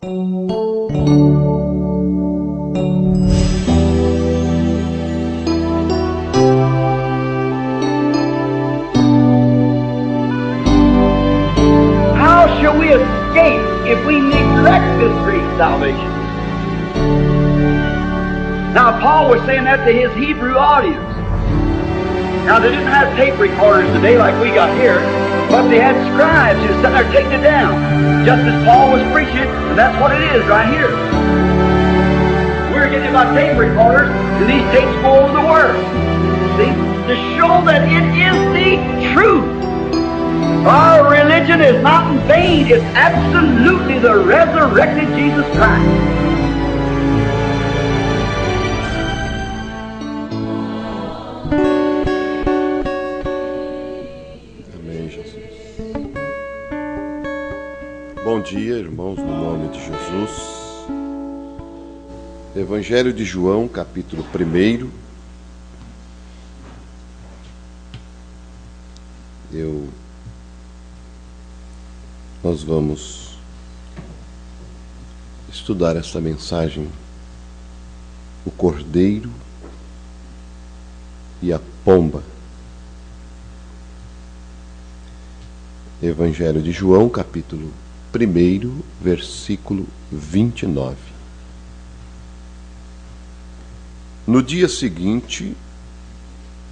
How shall we escape if we neglect this great salvation? Now, Paul was saying that to his Hebrew audience. Now, they didn't have tape recorders today like we got here, but they had scribes who sat there taking it down, just as Paul was preaching, and that's what it is right here. We're getting about tape recorders, and these tapes go over the world. See? To show that it is the truth. Our religion is not in vain. It's absolutely the resurrected Jesus Christ. Amém, Jesus. Bom dia, irmãos, no nome de Jesus. Evangelho de João, capítulo 1. Nós vamos estudar essa mensagem, o Cordeiro e a Pomba. Evangelho de João, capítulo 1, versículo 29. No dia seguinte,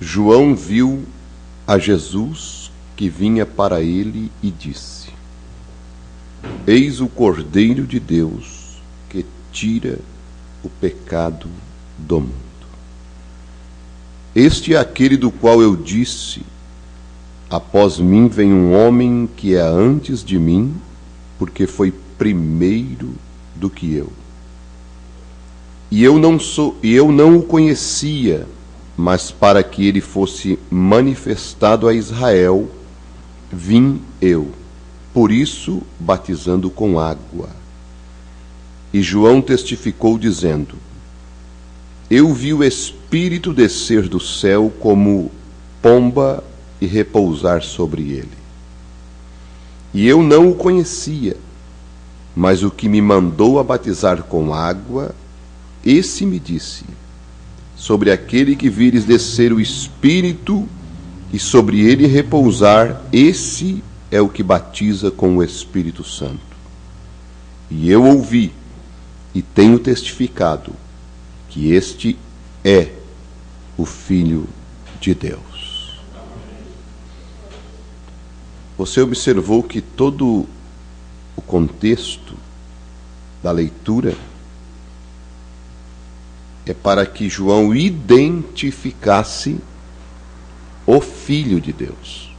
João viu a Jesus que vinha para ele e disse: Eis o Cordeiro de Deus que tira o pecado do mundo. Este é aquele do qual eu disse: após mim vem um homem que é antes de mim, porque foi primeiro do que eu. E eu não o conhecia, mas para que ele fosse manifestado a Israel, vim eu, por isso batizando com água. E João testificou dizendo: Eu vi o Espírito descer do céu como pomba e repousar sobre ele. E eu não o conhecia, mas o que me mandou a batizar com água, esse me disse: sobre aquele que vires descer o Espírito e sobre ele repousar, esse é o que batiza com o Espírito Santo. E eu ouvi e tenho testificado que este é o Filho de Deus. Você observou que todo o contexto da leitura é para que João identificasse o Filho de Deus.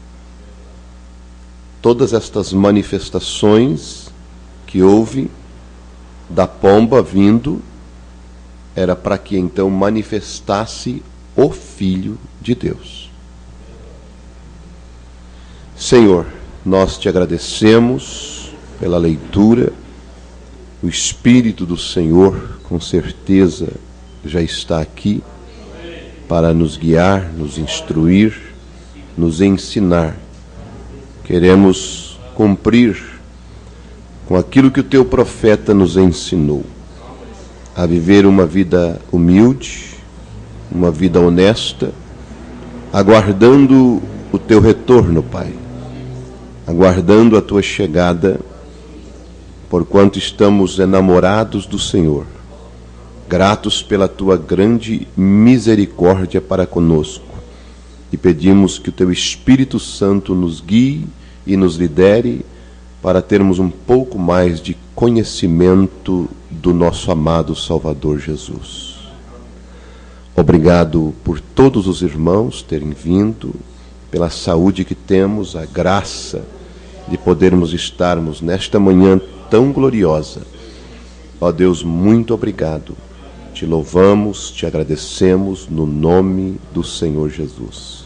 Todas estas manifestações que houve da pomba vindo era para que então manifestasse o Filho de Deus. Senhor, nós te agradecemos pela leitura. O Espírito do Senhor, com certeza, já está aqui para nos guiar, nos instruir, nos ensinar. Queremos cumprir com aquilo que o teu profeta nos ensinou, a viver uma vida humilde, uma vida honesta, aguardando o teu retorno, Pai, aguardando a tua chegada, porquanto estamos enamorados do Senhor, gratos pela tua grande misericórdia para conosco, e pedimos que o teu Espírito Santo nos guie e nos lidere para termos um pouco mais de conhecimento do nosso amado Salvador Jesus. Obrigado por todos os irmãos terem vindo, pela saúde que temos, a graça de podermos estarmos nesta manhã tão gloriosa. Ó Deus, muito obrigado. Te louvamos, te agradecemos no nome do Senhor Jesus.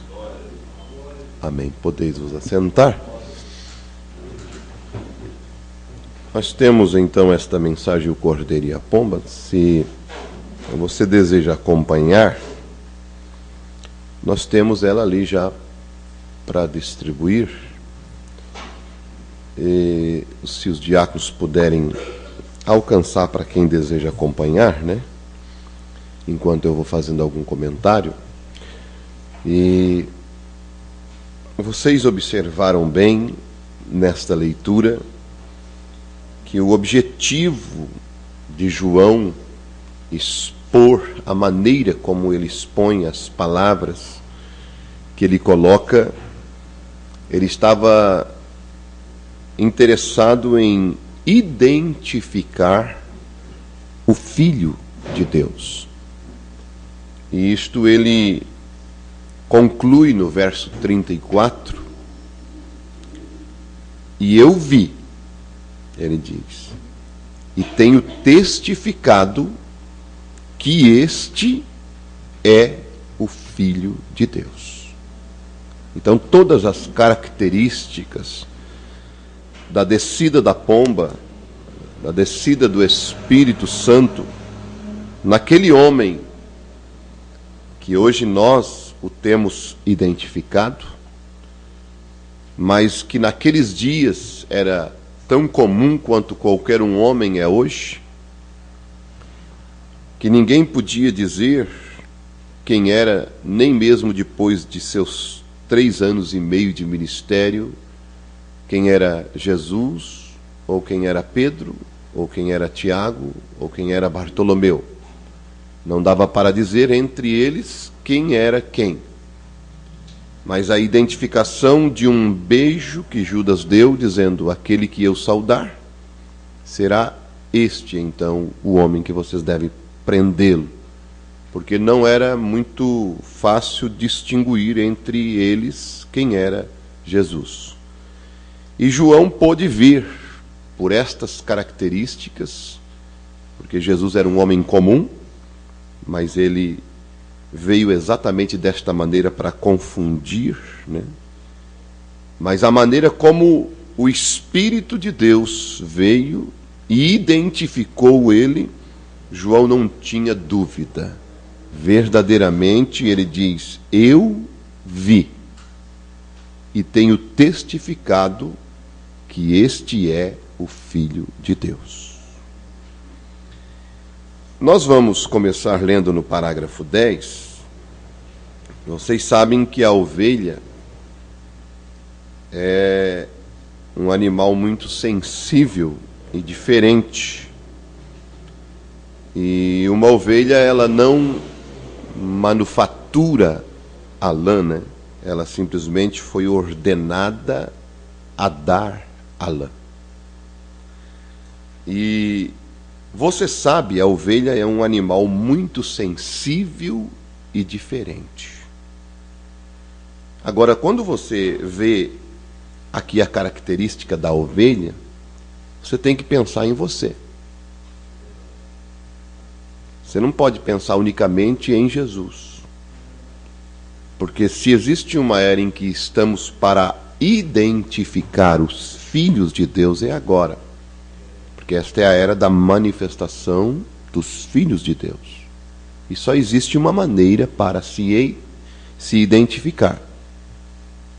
Amém. Podeis vos assentar. Nós temos então esta mensagem, o Cordeiro e a Pomba. Se você deseja acompanhar, nós temos ela ali já para distribuir. E se os diáconos puderem alcançar para quem deseja acompanhar, né? Enquanto eu vou fazendo algum comentário. E vocês observaram bem nesta leitura que o objetivo de João expor a maneira como ele expõe as palavras que ele coloca, ele estava interessado em identificar o Filho de Deus. E isto ele conclui no verso 34. E eu vi, ele diz, e tenho testificado que este é o Filho de Deus. Então todas as características da descida da pomba, da descida do Espírito Santo, naquele homem que hoje nós o temos identificado, mas que naqueles dias era tão comum quanto qualquer um homem é hoje, que ninguém podia dizer quem era, nem mesmo depois de seus 3 anos e meio de ministério, quem era Jesus, ou quem era Pedro, ou quem era Tiago, ou quem era Bartolomeu. Não dava para dizer entre eles quem era quem. Mas a identificação de um beijo que Judas deu, dizendo, aquele que eu saudar, será este, então, o homem que vocês devem prendê-lo. Porque não era muito fácil distinguir entre eles quem era Jesus. E João pôde ver, por estas características, porque Jesus era um homem comum, mas ele veio exatamente desta maneira para confundir, né? Mas a maneira como o Espírito de Deus veio e identificou ele, João não tinha dúvida. Verdadeiramente ele diz, eu vi e tenho testificado que este é o Filho de Deus. Nós vamos começar lendo no parágrafo 10. Vocês sabem que a ovelha é um animal muito sensível e diferente. E uma ovelha, ela não manufatura a lã, né? Ela simplesmente foi ordenada a dar a lã. E você sabe, a ovelha é um animal muito sensível e diferente. Agora, quando você vê aqui a característica da ovelha, você tem que pensar em você. Você não pode pensar unicamente em Jesus. Porque se existe uma era em que estamos para identificar os filhos de Deus, é agora. Porque esta é a era da manifestação dos filhos de Deus. E só existe uma maneira para se identificar.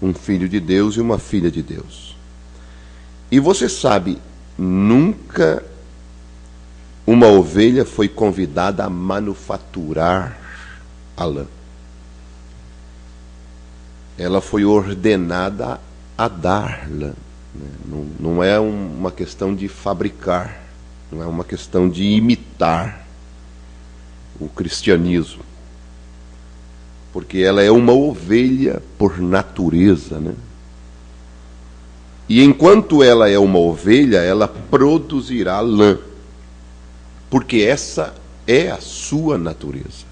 Um filho de Deus e uma filha de Deus. E você sabe, nunca uma ovelha foi convidada a manufaturar a lã. Ela foi ordenada a dar lã. Não é uma questão de fabricar, não é uma questão de imitar o cristianismo. Porque ela é uma ovelha por natureza, né? E enquanto ela é uma ovelha, ela produzirá lã. Porque essa é a sua natureza.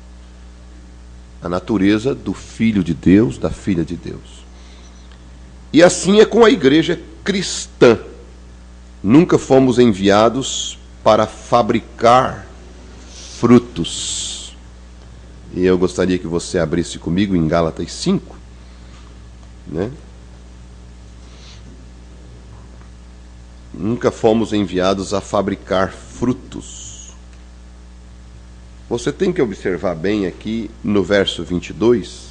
A natureza do Filho de Deus, da Filha de Deus. E assim é com a igreja cristã. Nunca fomos enviados para fabricar frutos. E eu gostaria que você abrisse comigo em Gálatas 5, né? Nunca fomos enviados a fabricar frutos. Você tem que observar bem aqui no verso 22,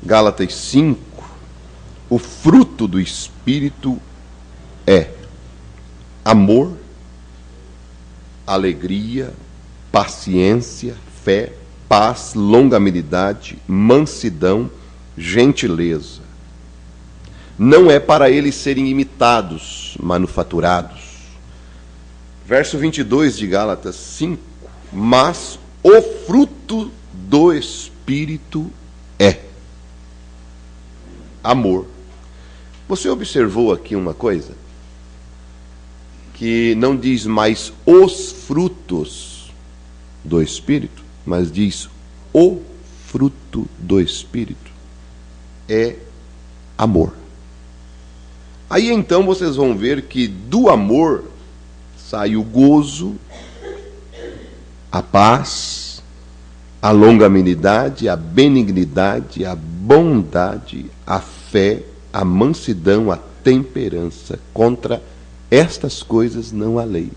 Gálatas 5, o fruto do Espírito é amor, alegria, paciência, fé, paz, longanimidade, mansidão, gentileza. Não é para eles serem imitados, manufaturados. Verso 22 de Gálatas 5. Mas o fruto do Espírito é amor. Você observou aqui uma coisa? Que não diz mais os frutos do Espírito, mas diz o fruto do Espírito é amor. Aí então vocês vão ver que do amor sai o gozo, a paz, a longanimidade, a benignidade, a bondade, a fé, a mansidão, a temperança. Contra estas coisas não há lei.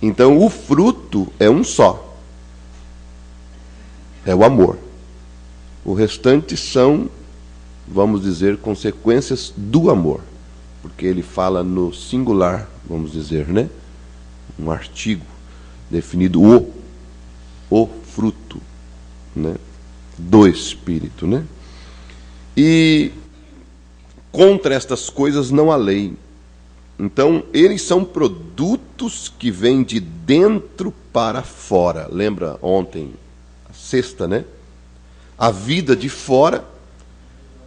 Então o fruto é um só. É o amor. O restante são, vamos dizer, consequências do amor. Porque ele fala no singular, vamos dizer, né? Um artigo definido o fruto, né? Do Espírito, né? E contra estas coisas não há lei. Então, eles são produtos que vêm de dentro para fora. Lembra ontem, a sexta, né? A vida de fora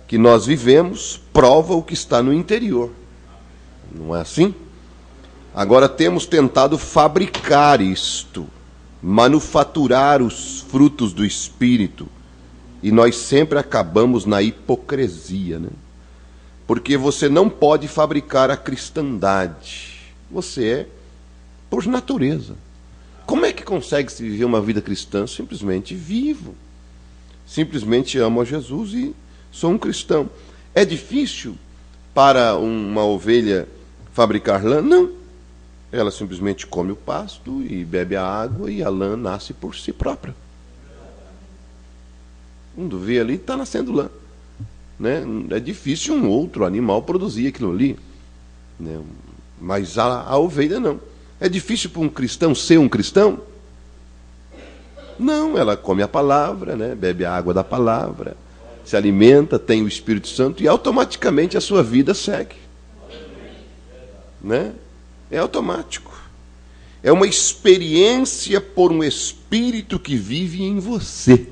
que nós vivemos prova o que está no interior. Não é assim? Agora temos tentado fabricar isto, manufaturar os frutos do Espírito, e nós sempre acabamos na hipocrisia, né? Porque você não pode fabricar a cristandade. Você é por natureza. Como é que consegue se viver uma vida cristã? Simplesmente vivo. Simplesmente amo a Jesus e sou um cristão. É difícil para uma ovelha fabricar lã? Não. Ela simplesmente come o pasto e bebe a água e a lã nasce por si própria. Quando vê ali, está nascendo lã. Né? É difícil um outro animal produzir aquilo ali, né? Mas a ovelha não. É difícil para um cristão ser um cristão? Não, ela come a palavra, né? Bebe a água da palavra, se alimenta, tem o Espírito Santo e automaticamente a sua vida segue, né? É automático. É uma experiência por um Espírito que vive em você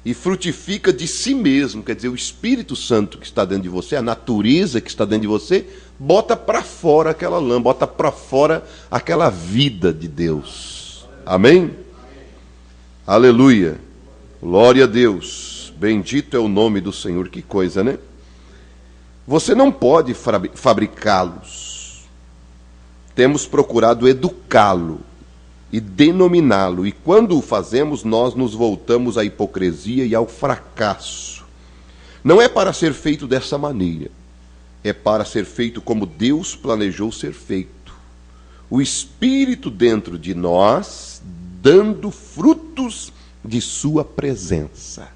e frutifica de si mesmo. Quer dizer, o Espírito Santo que está dentro de você, a natureza que está dentro de você, bota para fora aquela lã, bota para fora aquela vida de Deus. Amém? Aleluia. Glória a Deus. Bendito é o nome do Senhor. Que coisa, né? Você não pode fabricá-los. Temos procurado educá-lo e denominá-lo, e quando o fazemos, nós nos voltamos à hipocrisia e ao fracasso. Não é para ser feito dessa maneira, é para ser feito como Deus planejou ser feito. O Espírito dentro de nós, dando frutos de sua presença.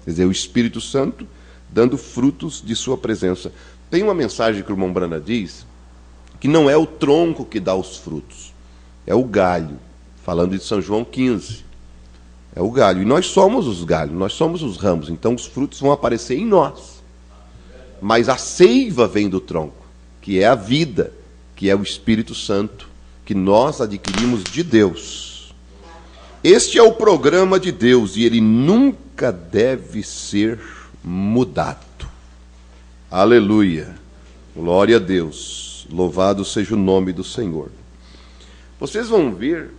Quer dizer, o Espírito Santo dando frutos de sua presença. Tem uma mensagem que o irmão Brana diz, que não é o tronco que dá os frutos, é o galho, falando de São João 15. É o galho. E nós somos os galhos, nós somos os ramos. Então os frutos vão aparecer em nós. Mas a seiva vem do tronco, que é a vida, que é o Espírito Santo, que nós adquirimos de Deus. Este é o programa de Deus e ele nunca deve ser mudado. Aleluia. Glória a Deus. Louvado seja o nome do Senhor. Vocês vão ver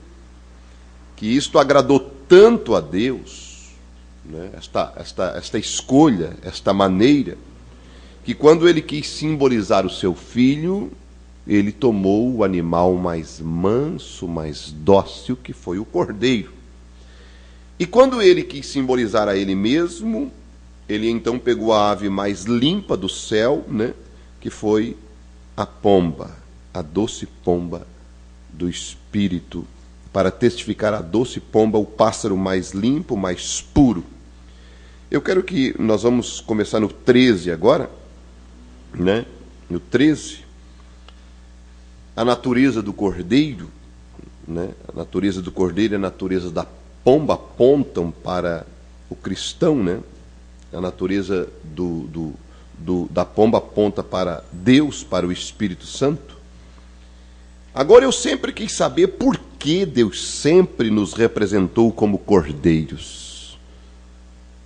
que isto agradou tanto a Deus, né? esta escolha, esta maneira, que quando ele quis simbolizar o seu filho, ele tomou o animal mais manso, mais dócil, que foi o cordeiro. E quando ele quis simbolizar a ele mesmo, ele então pegou a ave mais limpa do céu, né? Que foi a pomba, a doce pomba do Espírito, para testificar a doce pomba, o pássaro mais limpo, mais puro. Eu quero que nós vamos começar no 13 agora, né? No 13. a natureza do cordeiro, né? A natureza do cordeiro e a natureza da pomba apontam para o cristão, né? A natureza da pomba aponta para Deus, para o Espírito Santo. Agora, eu sempre quis saber por que Deus sempre nos representou como cordeiros.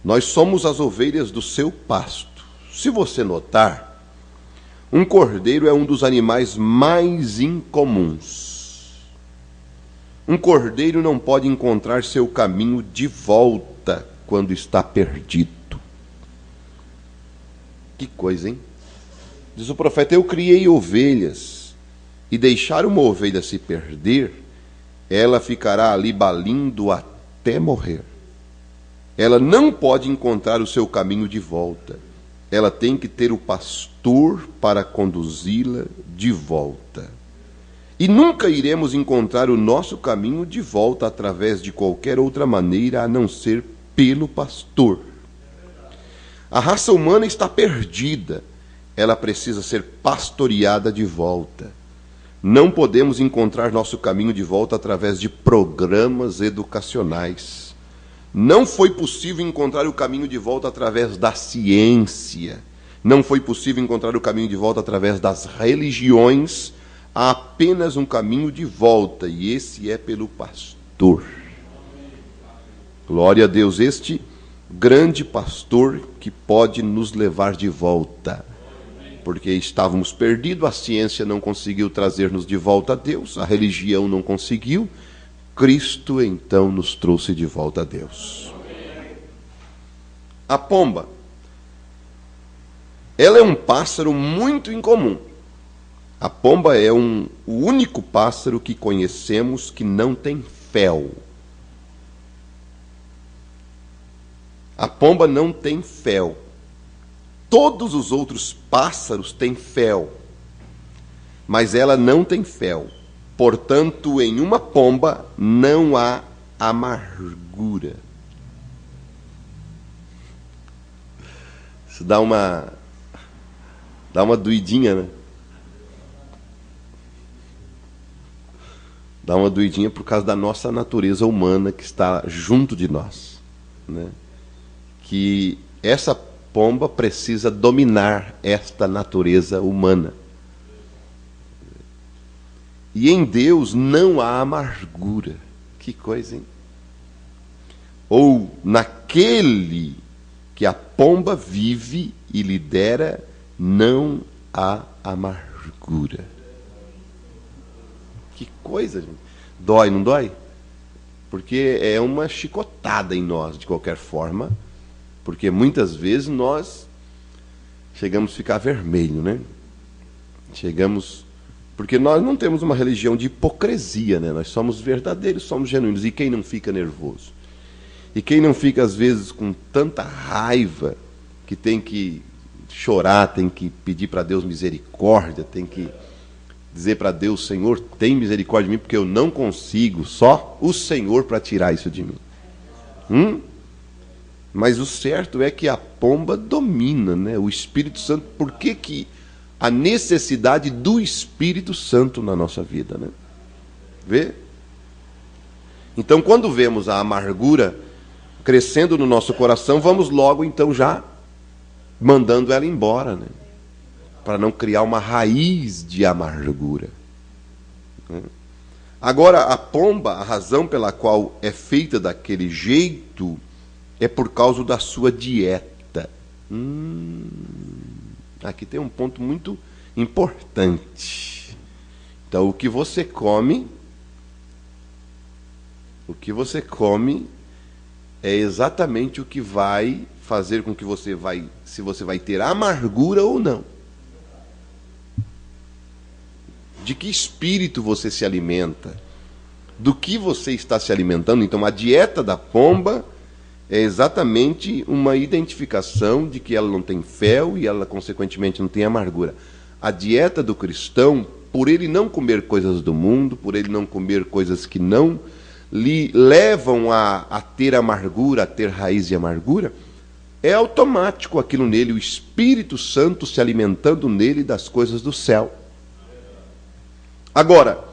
Nós somos as ovelhas do seu pasto. Se você notar, um cordeiro é um dos animais mais incomuns. Um cordeiro não pode encontrar seu caminho de volta quando está perdido. Que coisa, hein? Diz o profeta: eu criei ovelhas, e deixar uma ovelha se perder, ela ficará ali balindo até morrer. Ela não pode encontrar o seu caminho de volta. Ela tem que ter o pastor para conduzi-la de volta. E nunca iremos encontrar o nosso caminho de volta através de qualquer outra maneira a não ser pelo pastor. A raça humana está perdida. Ela precisa ser pastoreada de volta. Não podemos encontrar nosso caminho de volta através de programas educacionais. Não foi possível encontrar o caminho de volta através da ciência. Não foi possível encontrar o caminho de volta através das religiões. Há apenas um caminho de volta, e esse é pelo pastor. Glória a Deus, este grande pastor que pode nos levar de volta. Porque estávamos perdidos, a ciência não conseguiu trazer-nos de volta a Deus, a religião não conseguiu. Cristo então nos trouxe de volta a Deus. A pomba, ela é um pássaro muito incomum. A pomba é o único pássaro que conhecemos que não tem fel. A pomba não tem fel. Todos os outros pássaros têm fel, mas ela não tem fel. Portanto, em uma pomba não há amargura. Isso dá uma doidinha, né? Dá uma doidinha por causa da nossa natureza humana que está junto de nós, né? Que essa pomba precisa dominar esta natureza humana. E em Deus não há amargura. Que coisa, hein? Ou naquele que a pomba vive e lidera, não há amargura. Que coisa, gente. Dói, não dói? Porque é uma chicotada em nós, de qualquer forma. Porque muitas vezes nós chegamos a ficar vermelho, né? Porque nós não temos uma religião de hipocrisia, né? Nós somos verdadeiros, somos genuínos. E quem não fica nervoso? E quem não fica, às vezes, com tanta raiva, que tem que chorar, tem que pedir para Deus misericórdia, tem que dizer para Deus: Senhor, tem misericórdia de mim, porque eu não consigo, só o Senhor para tirar isso de mim. Mas o certo é que a pomba domina, né? O Espírito Santo. Por que a necessidade do Espírito Santo na nossa vida, né? Vê? Então, quando vemos a amargura crescendo no nosso coração, vamos logo, então, já mandando ela embora, né? Para não criar uma raiz de amargura. Agora, a pomba, a razão pela qual é feita daquele jeito é por causa da sua dieta. Aqui tem um ponto muito importante. Então, o que você come é exatamente o que vai fazer com que se você vai ter amargura ou não. De que espírito você se alimenta? Do que você está se alimentando? Então, a dieta da pomba é exatamente uma identificação de que ela não tem fel e ela, consequentemente, não tem amargura. A dieta do cristão, por ele não comer coisas do mundo, por ele não comer coisas que não lhe levam a ter amargura, a ter raiz de amargura, é automático aquilo nele, o Espírito Santo se alimentando nele das coisas do céu. Agora,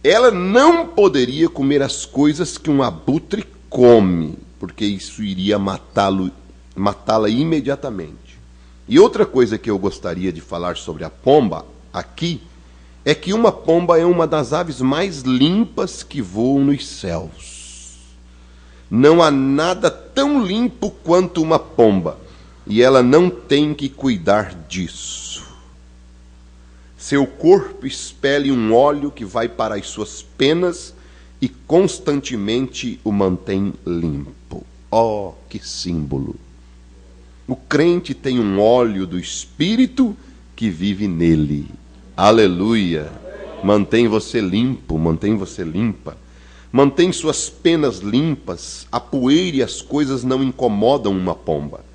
ela não poderia comer as coisas que um abutre come, porque isso iria matá-la imediatamente. E outra coisa que eu gostaria de falar sobre a pomba aqui é que uma pomba é uma das aves mais limpas que voam nos céus. Não há nada tão limpo quanto uma pomba, e ela não tem que cuidar disso. Seu corpo expele um óleo que vai para as suas penas e constantemente o mantém limpo. Oh, que símbolo! O crente tem um óleo do Espírito que vive nele. Aleluia! Mantém você limpo, mantém você limpa. Mantém suas penas limpas. A poeira e as coisas não incomodam uma pomba.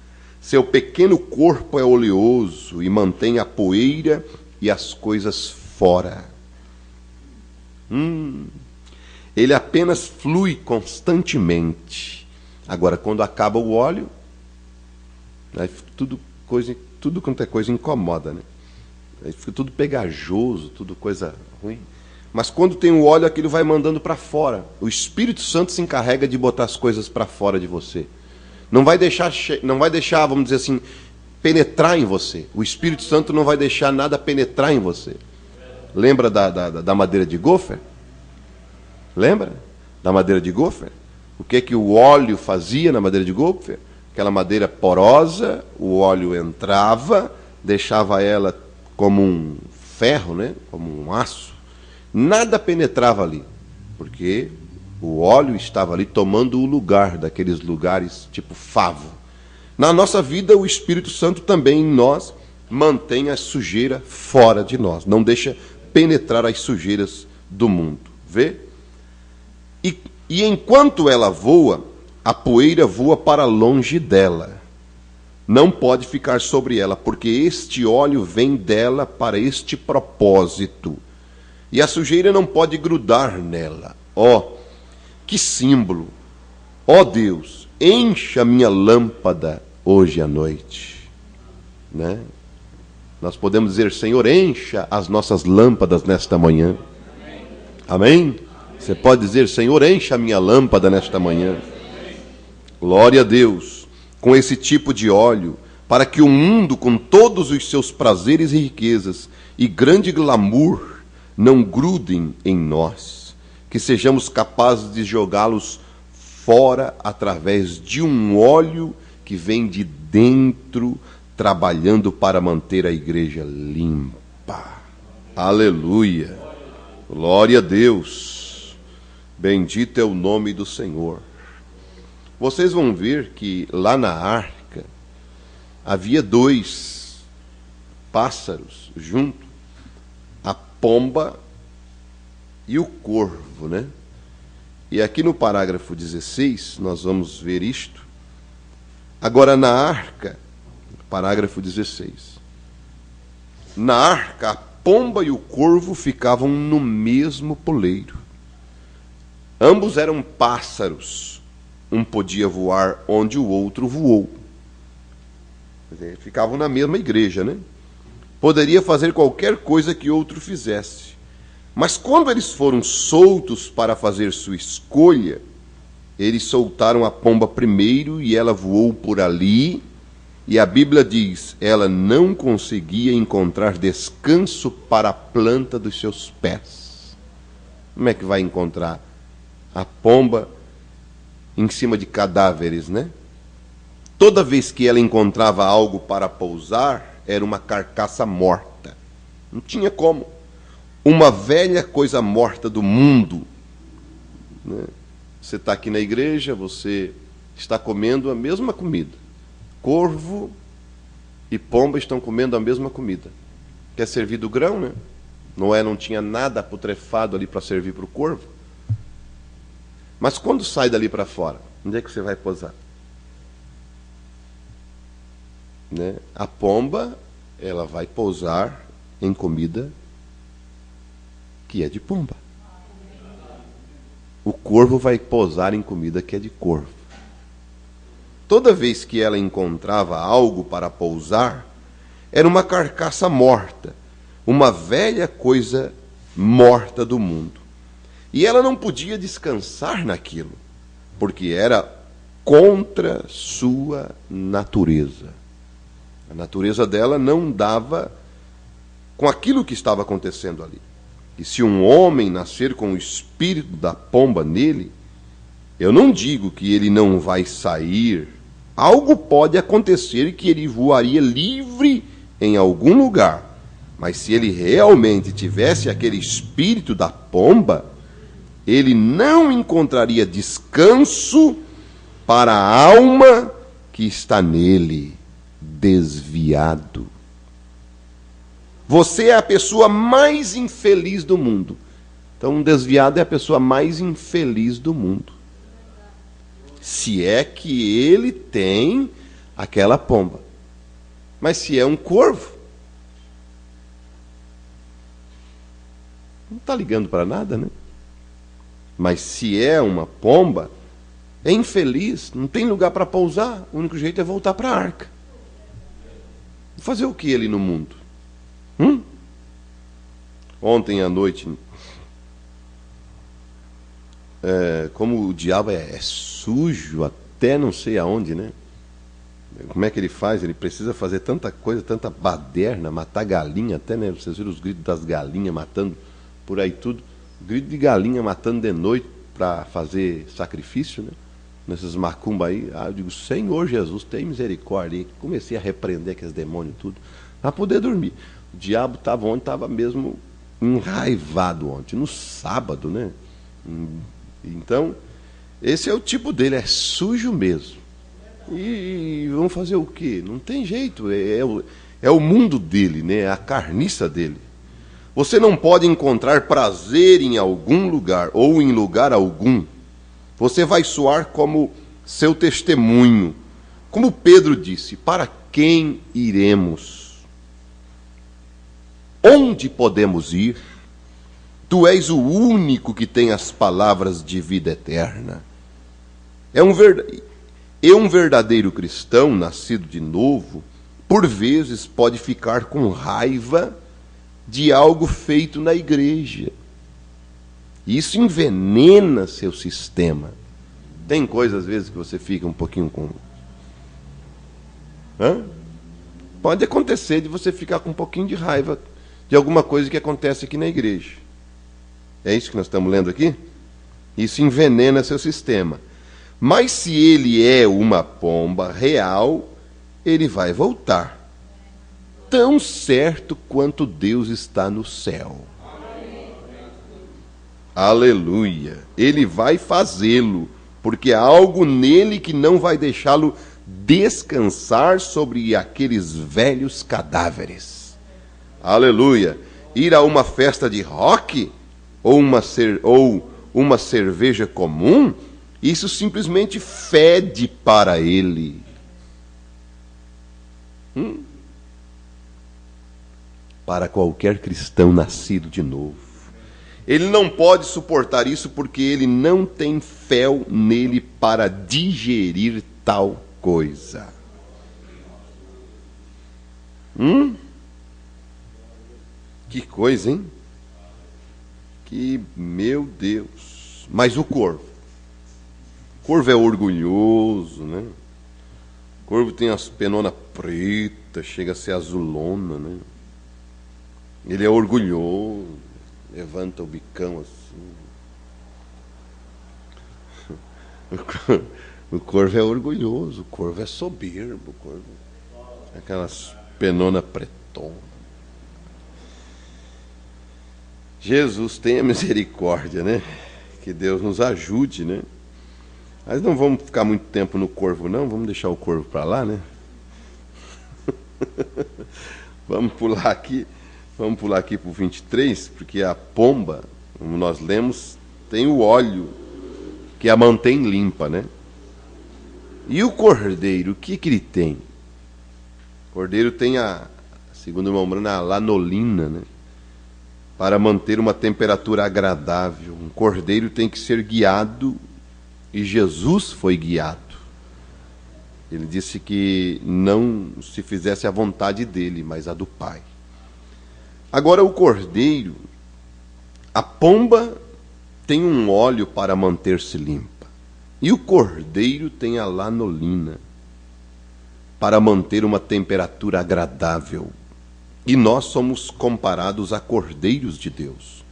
Seu pequeno corpo é oleoso e mantém a poeira e as coisas fora. Ele apenas flui constantemente. Agora, quando acaba o óleo, aí tudo quanto é coisa incomoda, né? Aí fica tudo pegajoso, tudo coisa ruim. Mas quando tem o óleo, aquilo vai mandando para fora. O Espírito Santo se encarrega de botar as coisas para fora de você. Não vai deixar, vamos dizer assim, penetrar em você. O Espírito Santo não vai deixar nada penetrar em você. Lembra da madeira de gofer? Lembra da madeira de gofer? O que o óleo fazia na madeira de gofer? Aquela madeira porosa, o óleo entrava, deixava ela como um ferro, né? Como um aço. Nada penetrava ali, porque o óleo estava ali tomando o lugar daqueles lugares tipo favo. Na nossa vida, o Espírito Santo também em nós mantém a sujeira fora de nós, não deixa penetrar as sujeiras do mundo. Vê? E enquanto ela voa, a poeira voa para longe dela. Não pode ficar sobre ela, porque este óleo vem dela para este propósito. E a sujeira não pode grudar nela. Ó, que símbolo! Ó Deus, encha a minha lâmpada hoje à noite. Né? Nós podemos dizer, Senhor, encha as nossas lâmpadas nesta manhã. Amém? Você pode dizer, Senhor, encha a minha lâmpada nesta manhã. Glória a Deus, com esse tipo de óleo, para que o mundo, com todos os seus prazeres e riquezas e grande glamour, não grudem em nós, que sejamos capazes de jogá-los fora através de um óleo que vem de dentro, trabalhando para manter a igreja limpa. Aleluia! Glória a Deus! Bendito é o nome do Senhor. Vocês vão ver que lá na arca havia 2 pássaros junto, a pomba e o corvo, né? E aqui no parágrafo 16 nós vamos ver isto. Agora na arca, parágrafo 16. Na arca, a pomba e o corvo ficavam no mesmo poleiro. Ambos eram pássaros. Um podia voar onde o outro voou. Quer dizer, ficavam na mesma igreja, né? Poderia fazer qualquer coisa que outro fizesse. Mas quando eles foram soltos para fazer sua escolha, eles soltaram a pomba primeiro e ela voou por ali. E a Bíblia diz, ela não conseguia encontrar descanso para a planta dos seus pés. Como é que vai encontrar a pomba em cima de cadáveres, né? Toda vez que ela encontrava algo para pousar, era uma carcaça morta. Não tinha como. Uma velha coisa morta do mundo. Né? Você está aqui na igreja, você está comendo a mesma comida. Corvo e pomba estão comendo a mesma comida. Quer servir do grão, né? Noé não tinha nada putrefado ali para servir para o corvo. Mas quando sai dali para fora, onde é que você vai pousar? Né? A pomba, ela vai pousar em comida que é de pomba. O corvo vai pousar em comida que é de corvo. Toda vez que ela encontrava algo para pousar, era uma carcaça morta, uma velha coisa morta do mundo. E ela não podia descansar naquilo, porque era contra sua natureza. A natureza dela não dava com aquilo que estava acontecendo ali. E se um homem nascer com o espírito da pomba nele, eu não digo que ele não vai sair. Algo pode acontecer que ele voaria livre em algum lugar. Mas se ele realmente tivesse aquele espírito da pomba, ele não encontraria descanso para a alma que está nele, desviado. Você é a pessoa mais infeliz do mundo. Então, um desviado é a pessoa mais infeliz do mundo. Se é que ele tem aquela pomba. Mas se é um corvo, não está ligando para nada, né? Mas se é uma pomba, é infeliz, não tem lugar para pousar, o único jeito é voltar para a arca. Fazer o que ali no mundo? Ontem à noite, como o diabo é sujo até não sei aonde, né? Como é que ele faz? Ele precisa fazer tanta coisa, tanta baderna, matar galinha até, né? Vocês viram os gritos das galinhas matando por aí tudo. Grito de galinha matando de noite para fazer sacrifício, né? Nesses macumbas aí. Eu digo, Senhor Jesus, tem misericórdia. E comecei a repreender aqueles demônios tudo, para poder dormir. O diabo estava ontem, estava mesmo enraivado ontem, no sábado, né? Então, esse é o tipo dele, é sujo mesmo. E vamos fazer o quê? Não tem jeito, é o mundo dele, né? É a carniça dele. Você não pode encontrar prazer em algum lugar ou em lugar algum. Você vai soar como seu testemunho. Como Pedro disse, para quem iremos? Onde podemos ir? Tu és o único que tem as palavras de vida eterna. Um verdadeiro cristão, nascido de novo, por vezes pode ficar com raiva de algo feito na igreja. Isso envenena seu sistema. Tem coisas, às vezes, que você fica um pouquinho com... Pode acontecer de você ficar com um pouquinho de raiva de alguma coisa que acontece aqui na igreja. É isso que nós estamos lendo aqui? Isso envenena seu sistema. Mas se ele é uma pomba real, ele vai voltar. Tão certo quanto Deus está no céu. Aleluia. Ele vai fazê-lo, porque há algo nele que não vai deixá-lo descansar sobre aqueles velhos cadáveres. Aleluia. Ir a uma festa de rock ou uma cerveja comum, isso simplesmente fede para ele. Para qualquer cristão nascido de novo. Ele não pode suportar isso porque ele não tem fé nele para digerir tal coisa. Que coisa, hein? Que, meu Deus. Mas o corvo? O corvo é orgulhoso, né? O corvo tem as penonas pretas, chega a ser azulona, né? Ele é orgulhoso, levanta o bicão assim. O corvo é orgulhoso, o corvo é soberbo, o corvo é aquelas penonas pretonas. Jesus tenha misericórdia, né? Que Deus nos ajude, né? Mas não vamos ficar muito tempo no corvo, não. Vamos deixar o corvo para lá, né? Vamos pular aqui para o 23, porque a pomba, como nós lemos, tem o óleo que a mantém limpa, né? E o cordeiro, o que ele tem? O cordeiro tem segundo o irmão Brano, a lanolina, né? Para manter uma temperatura agradável. Um cordeiro tem que ser guiado, e Jesus foi guiado. Ele disse que não se fizesse a vontade dele, mas a do Pai. Agora, o cordeiro, A pomba tem um óleo para manter-se limpa, e o cordeiro tem a lanolina para manter uma temperatura agradável. E nós somos comparados a cordeiros de Deus.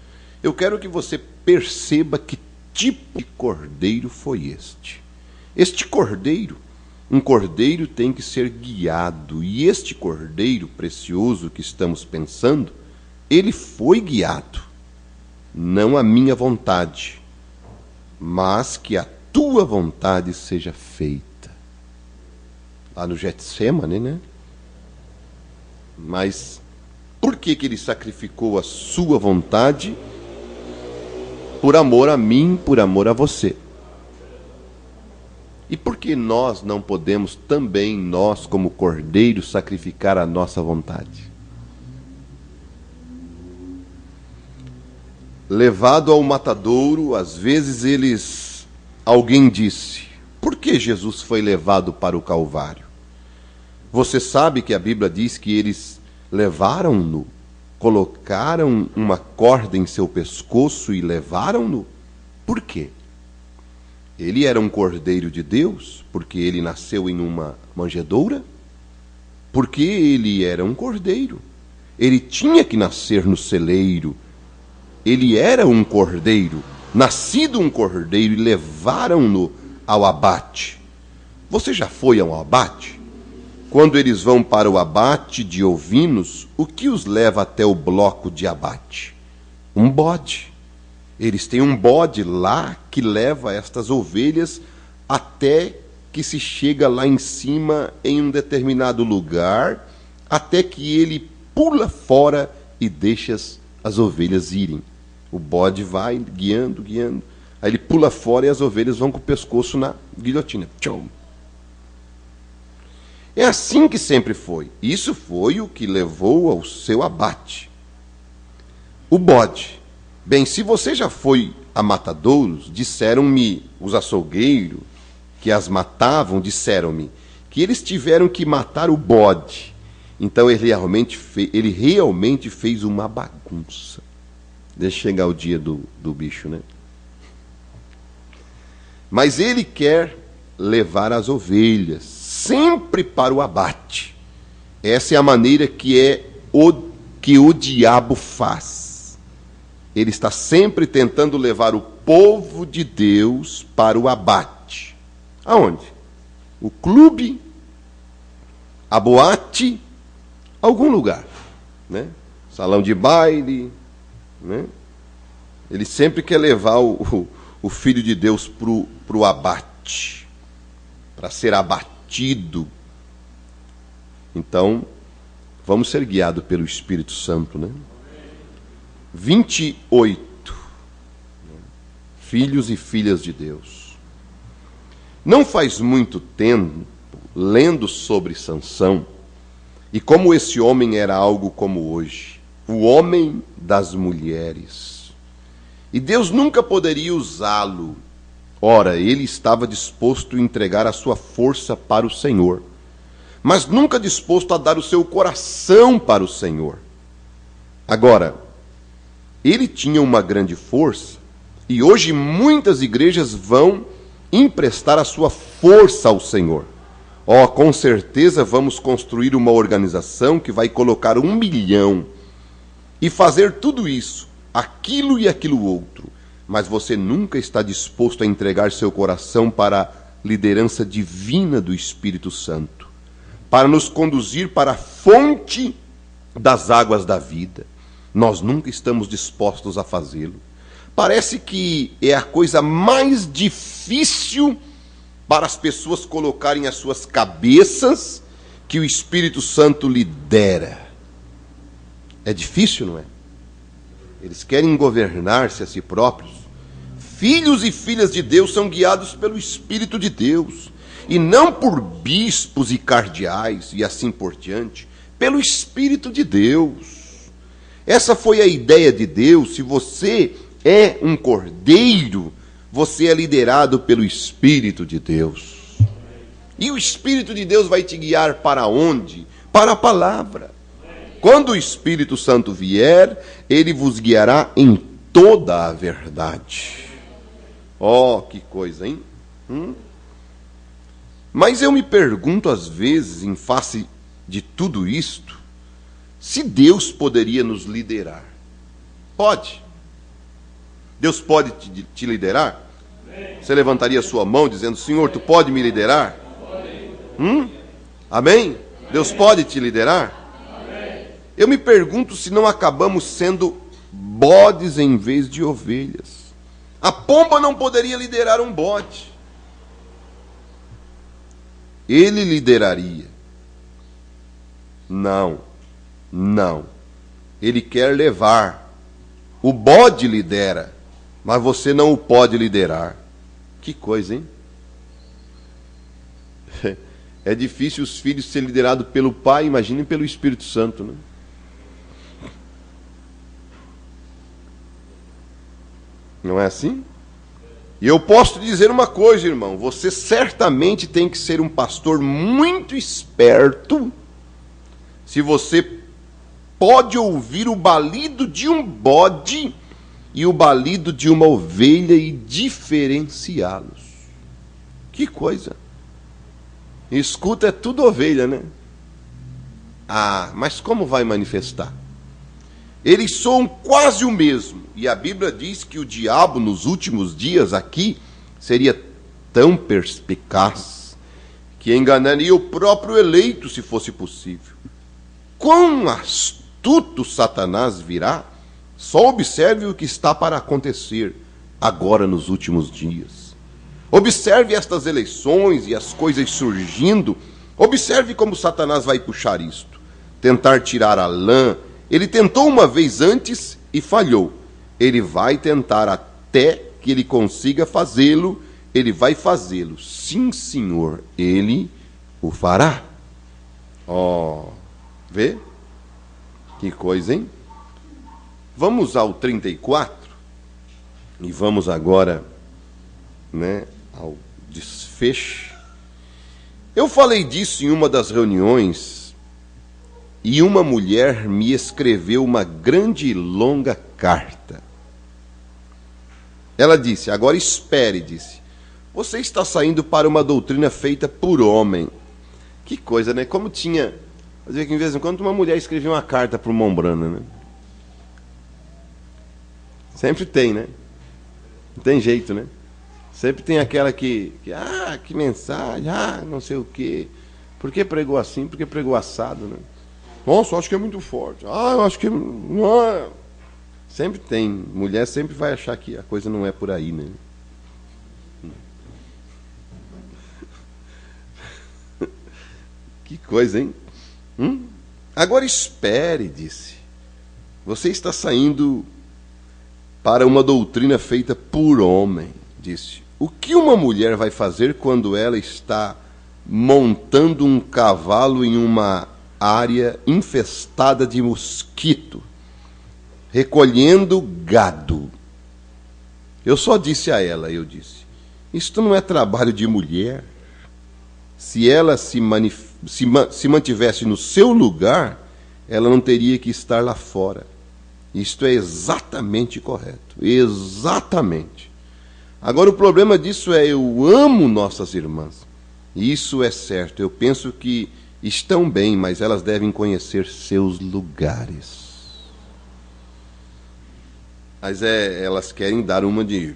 Eu quero que você perceba que tipo de cordeiro foi este. Este cordeiro, um cordeiro tem que ser guiado, e este cordeiro precioso que estamos pensando, ele foi guiado. Não a minha vontade, mas que a tua vontade seja feita. Lá no Getsemane, né? Mas por que ele sacrificou a sua vontade? Por amor a mim, por amor a você. E por que nós não podemos também, nós como cordeiros, sacrificar a nossa vontade? Levado ao matadouro, às vezes alguém disse: por que Jesus foi levado para o Calvário? Você sabe que a Bíblia diz que eles levaram-no, colocaram uma corda em seu pescoço e levaram-no? Por quê? Ele era um cordeiro de Deus, porque ele nasceu em uma manjedoura? Porque ele era um cordeiro. Ele tinha que nascer no celeiro. Ele era um cordeiro, nascido um cordeiro, e levaram-no ao abate. Você já foi ao abate? Quando eles vão para o abate de ovinos, o que os leva até o bloco de abate? Um bode. Eles têm um bode lá que leva estas ovelhas até que se chega lá em cima em um determinado lugar, até que ele pula fora e deixa as ovelhas irem. O bode vai guiando, guiando. Aí ele pula fora e as ovelhas vão com o pescoço na guilhotina. Tchau. É assim que sempre foi. Isso foi o que levou ao seu abate. O bode. Bem, se você já foi a matadouros, disseram-me os açougueiros que as matavam, disseram-me que eles tiveram que matar o bode. Então ele realmente fez uma bagunça. Deixa chegar o dia do bicho, né? Mas ele quer levar as ovelhas sempre para o abate. Essa é a maneira que o diabo faz. Ele está sempre tentando levar o povo de Deus para o abate. Aonde? O clube, a boate, algum lugar, né? Salão de baile, né? Ele sempre quer levar o Filho de Deus para o abate, para ser abatido. Então, vamos ser guiados pelo Espírito Santo, né? 28. Filhos e filhas de Deus. Não faz muito tempo, lendo sobre Sansão, e como esse homem era algo como hoje, o homem das mulheres. E Deus nunca poderia usá-lo. Ora, ele estava disposto a entregar a sua força para o Senhor, mas nunca disposto a dar o seu coração para o Senhor. Agora, ele tinha uma grande força, e hoje muitas igrejas vão emprestar a sua força ao Senhor. Com certeza vamos construir uma organização que vai colocar 1 milhão e fazer tudo isso, aquilo e aquilo outro, mas você nunca está disposto a entregar seu coração para a liderança divina do Espírito Santo, para nos conduzir para a fonte das águas da vida. Nós nunca estamos dispostos a fazê-lo. Parece que é a coisa mais difícil para as pessoas colocarem as suas cabeças que o Espírito Santo lidera. É difícil, não é? Eles querem governar-se a si próprios. Filhos e filhas de Deus são guiados pelo Espírito de Deus, e não por bispos e cardeais e assim por diante, pelo Espírito de Deus. Essa foi a ideia de Deus. Se você é um cordeiro, você é liderado pelo Espírito de Deus. E o Espírito de Deus vai te guiar para onde? Para a palavra. Quando o Espírito Santo vier, ele vos guiará em toda a verdade. Oh, que coisa, hein? Mas eu me pergunto às vezes, em face de tudo isto, se Deus poderia nos liderar. Pode. Deus pode te liderar? Você levantaria a sua mão dizendo: Senhor, tu pode me liderar? Amém? Deus pode te liderar? Eu me pergunto se não acabamos sendo bodes em vez de ovelhas. A pomba não poderia liderar um bode. Ele lideraria. Não. Ele quer levar. O bode lidera, mas você não o pode liderar. Que coisa, hein? É difícil os filhos serem liderados pelo Pai, imaginem pelo Espírito Santo, né? Não é assim? E eu posso te dizer uma coisa, irmão. Você certamente tem que ser um pastor muito esperto se você pode ouvir o balido de um bode e o balido de uma ovelha e diferenciá-los. Que coisa! Escuta, é tudo ovelha, né? Ah, mas como vai manifestar? Eles são quase o mesmo. E a Bíblia diz que o diabo nos últimos dias aqui seria tão perspicaz que enganaria o próprio eleito se fosse possível. Quão astuto Satanás virá? Só observe o que está para acontecer agora nos últimos dias. Observe estas eleições e as coisas surgindo. Observe como Satanás vai puxar isto. Tentar tirar a lã. Ele tentou uma vez antes e falhou. Ele vai tentar até que ele consiga fazê-lo. Ele vai fazê-lo. Sim, Senhor, ele o fará. Vê? Que coisa, hein? Vamos ao 34 e vamos agora, ao desfecho. Eu falei disso em uma das reuniões e uma mulher me escreveu uma grande e longa carta. Ela disse: agora espere, disse, você está saindo para uma doutrina feita por homem. Que coisa, né? Como tinha, que de vez em quando uma mulher escrevia uma carta para o Mombrana, né? Sempre tem, né? Não tem jeito, né? Sempre tem aquela que mensagem, não sei o quê. Por que pregou assim? Por que pregou assado, né? Nossa, eu acho que é muito forte. Eu acho que... Não. Sempre tem. Mulher sempre vai achar que a coisa não é por aí, né? Que coisa, hein? Agora espere, disse. Você está saindo para uma doutrina feita por homem, disse. O que uma mulher vai fazer quando ela está montando um cavalo em uma área infestada de mosquito, recolhendo gado? Eu só disse a ela, isto não é trabalho de mulher. Se ela se mantivesse no seu lugar, ela não teria que estar lá fora. Isto é exatamente correto. Exatamente. Agora, o problema disso é, eu amo nossas irmãs. Isso é certo. Eu penso que estão bem, mas elas devem conhecer seus lugares. Mas elas querem dar uma de...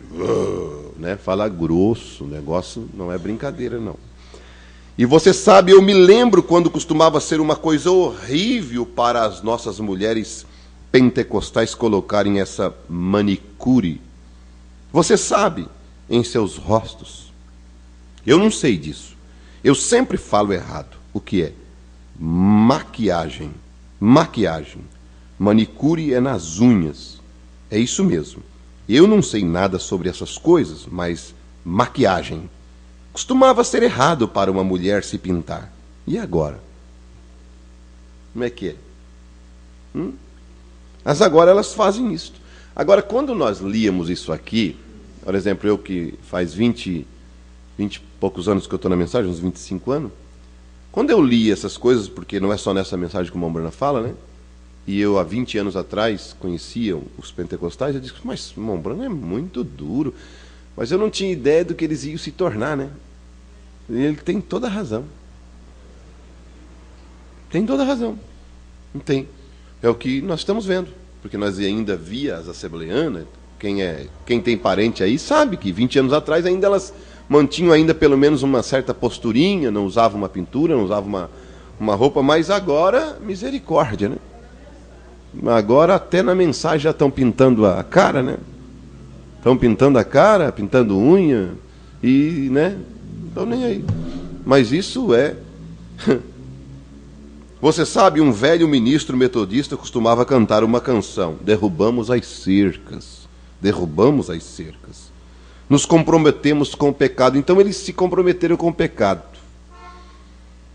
Falar grosso. O negócio não é brincadeira, não. E você sabe, eu me lembro quando costumava ser uma coisa horrível para as nossas mulheres pentecostais colocarem essa manicure. Você sabe, em seus rostos. Eu não sei disso. Eu sempre falo errado. O que é? Maquiagem. Maquiagem. Manicure é nas unhas. É isso mesmo. Eu não sei nada sobre essas coisas, mas maquiagem. Costumava ser errado para uma mulher se pintar. E agora? Como é que é? Mas agora elas fazem isso. Agora, quando nós líamos isso aqui, por exemplo, eu que faz 20 e poucos anos que eu estou na mensagem, uns 25 anos, quando eu li essas coisas, porque não é só nessa mensagem que o Mombrana fala, né? e eu há 20 anos atrás conhecia os pentecostais, eu disse, mas irmão Branham é muito duro. Mas eu não tinha ideia do que eles iam se tornar, né? E ele tem toda a razão. Tem toda a razão. Não tem. É o que nós estamos vendo. Porque nós ainda via as assembleanas, quem tem parente aí sabe que 20 anos atrás ainda elas mantinham ainda pelo menos uma certa posturinha, não usavam uma pintura, não usavam uma roupa, mas agora, misericórdia, né? Agora até na mensagem já estão pintando a cara, né? Estão pintando a cara, pintando unha, e, né? Não estão nem aí. Mas isso é... Você sabe, um velho ministro metodista costumava cantar uma canção, derrubamos as cercas, derrubamos as cercas. Nos comprometemos com o pecado. Então eles se comprometeram com o pecado,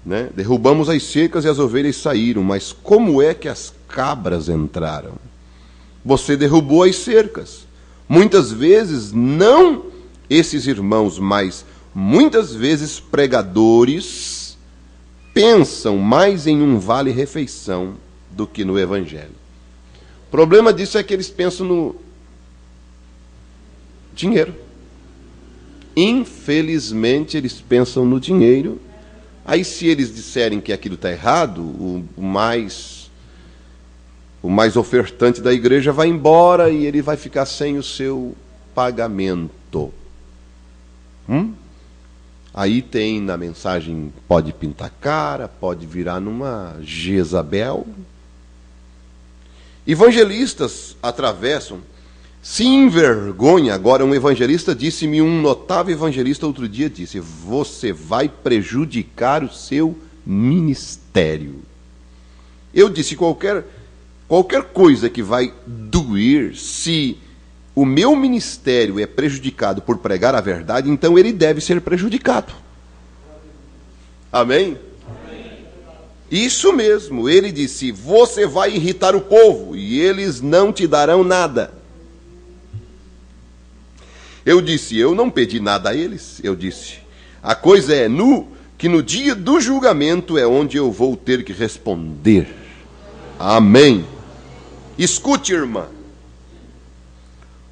né? Derrubamos as cercas e as ovelhas saíram, mas como é que as cabras entraram? Você derrubou as cercas. Muitas vezes, não esses irmãos, mas muitas vezes pregadores pensam mais em um vale-refeição do que no Evangelho. O problema disso é que eles pensam no dinheiro. Infelizmente, eles pensam no dinheiro. Aí, se eles disserem que aquilo está errado, o mais ofertante da igreja vai embora e ele vai ficar sem o seu pagamento. Aí tem na mensagem, pode pintar cara, pode virar numa Jezabel. Evangelistas atravessam, se envergonha. Agora um evangelista disse-me, um notável evangelista outro dia disse, você vai prejudicar o seu ministério. Eu disse, qualquer coisa que vai doer, se o meu ministério é prejudicado por pregar a verdade, então ele deve ser prejudicado. Amém? Amém. Isso mesmo, ele disse, você vai irritar o povo e eles não te darão nada. Eu disse, eu não pedi nada a eles. Eu disse, a coisa é que no dia do julgamento é onde eu vou ter que responder. Amém. Escute, irmã.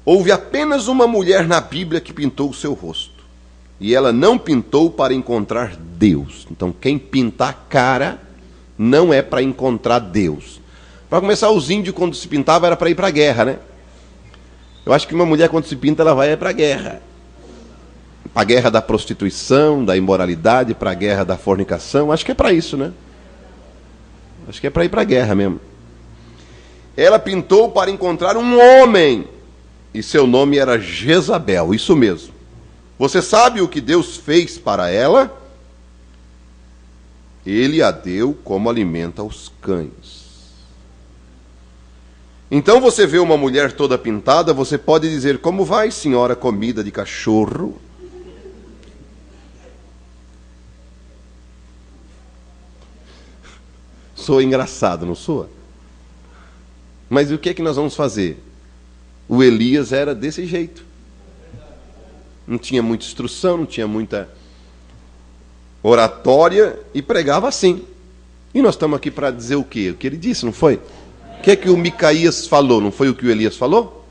Houve apenas uma mulher na Bíblia que pintou o seu rosto. E ela não pintou para encontrar Deus. Então, quem pinta a cara não é para encontrar Deus. Para começar, os índios, quando se pintava, era para ir para a guerra, né? Eu acho que uma mulher, quando se pinta, ela vai para a guerra. Para a guerra da prostituição, da imoralidade, para a guerra da fornicação. Acho que é para isso, né? Acho que é para ir para a guerra mesmo. Ela pintou para encontrar um homem. E seu nome era Jezabel, isso mesmo. Você sabe o que Deus fez para ela? Ele a deu como alimenta os cães. Então você vê uma mulher toda pintada, você pode dizer, como vai, senhora, comida de cachorro? Sou engraçado, não sou? Mas o que é que nós vamos fazer? O Elias era desse jeito. Não tinha muita instrução, não tinha muita oratória e pregava assim. E nós estamos aqui para dizer o quê? O que ele disse, não foi? O que é que o Micaías falou? Não foi o que o Elias falou?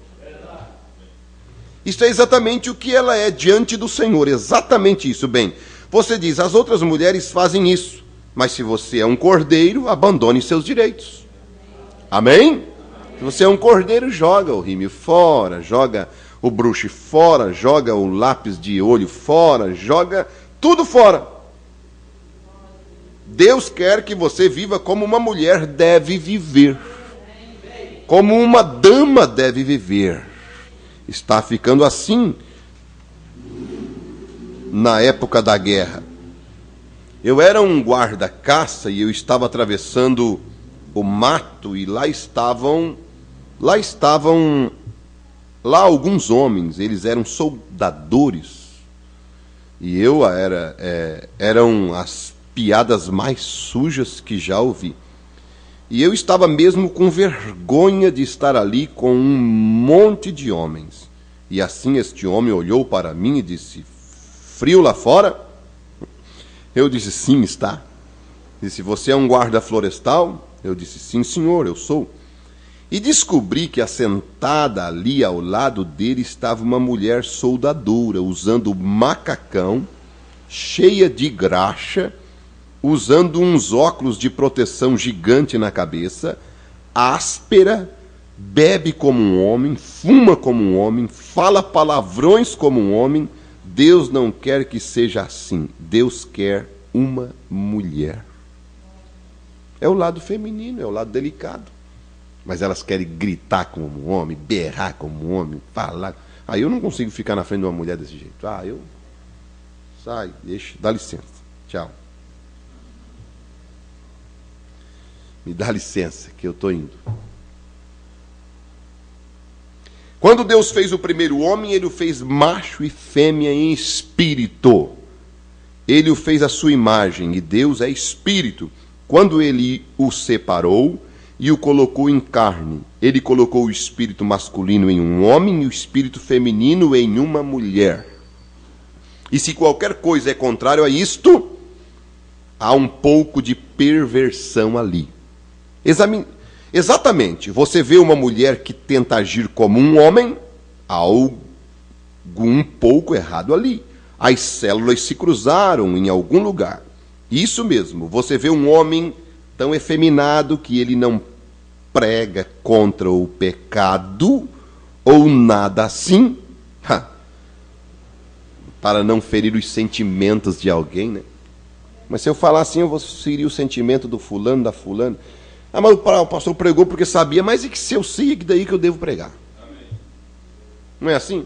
Isso é exatamente o que ela é diante do Senhor. Exatamente isso. Bem, você diz, as outras mulheres fazem isso. Mas se você é um cordeiro, abandone seus direitos. Amém? Se você é um cordeiro, joga o rímel fora, joga o bruxe fora, joga o lápis de olho fora, joga tudo fora. Deus quer que você viva como uma mulher deve viver. Como uma dama deve viver. Está ficando assim na época da guerra. Eu era um guarda-caça e eu estava atravessando o mato e lá estavam alguns homens, eles eram soldadores. E eram as piadas mais sujas que já ouvi. E eu estava mesmo com vergonha de estar ali com um monte de homens. E assim este homem olhou para mim e disse, frio lá fora? Eu disse, sim, está. Disse, você é um guarda florestal? Eu disse, sim, senhor, eu sou. E descobri que assentada ali ao lado dele estava uma mulher soldadora, usando macacão, cheia de graxa, usando uns óculos de proteção gigante na cabeça, áspera, bebe como um homem, fuma como um homem, fala palavrões como um homem. Deus não quer que seja assim. Deus quer uma mulher. É o lado feminino, é o lado delicado. Mas elas querem gritar como um homem, berrar como um homem, falar. Aí eu não consigo ficar na frente de uma mulher desse jeito. Eu sai, deixa, dá licença, tchau. Me dá licença que eu estou indo. Quando Deus fez o primeiro homem, Ele o fez macho e fêmea em espírito. Ele o fez à sua imagem, e Deus é espírito. Quando Ele o separou e o colocou em carne, Ele colocou o espírito masculino em um homem e o espírito feminino em uma mulher. E se qualquer coisa é contrário a isto, há um pouco de perversão ali. Exatamente, você vê uma mulher que tenta agir como um homem, há algo um pouco errado ali. As células se cruzaram em algum lugar. Isso mesmo, você vê um homem tão efeminado que ele não prega contra o pecado ou nada assim, para não ferir os sentimentos de alguém, né? Mas se eu falar assim, eu vou ferir o sentimento do fulano, da fulana. Mas o pastor pregou porque sabia, mas e que se eu sei, é que daí que eu devo pregar? Amém. Não é assim?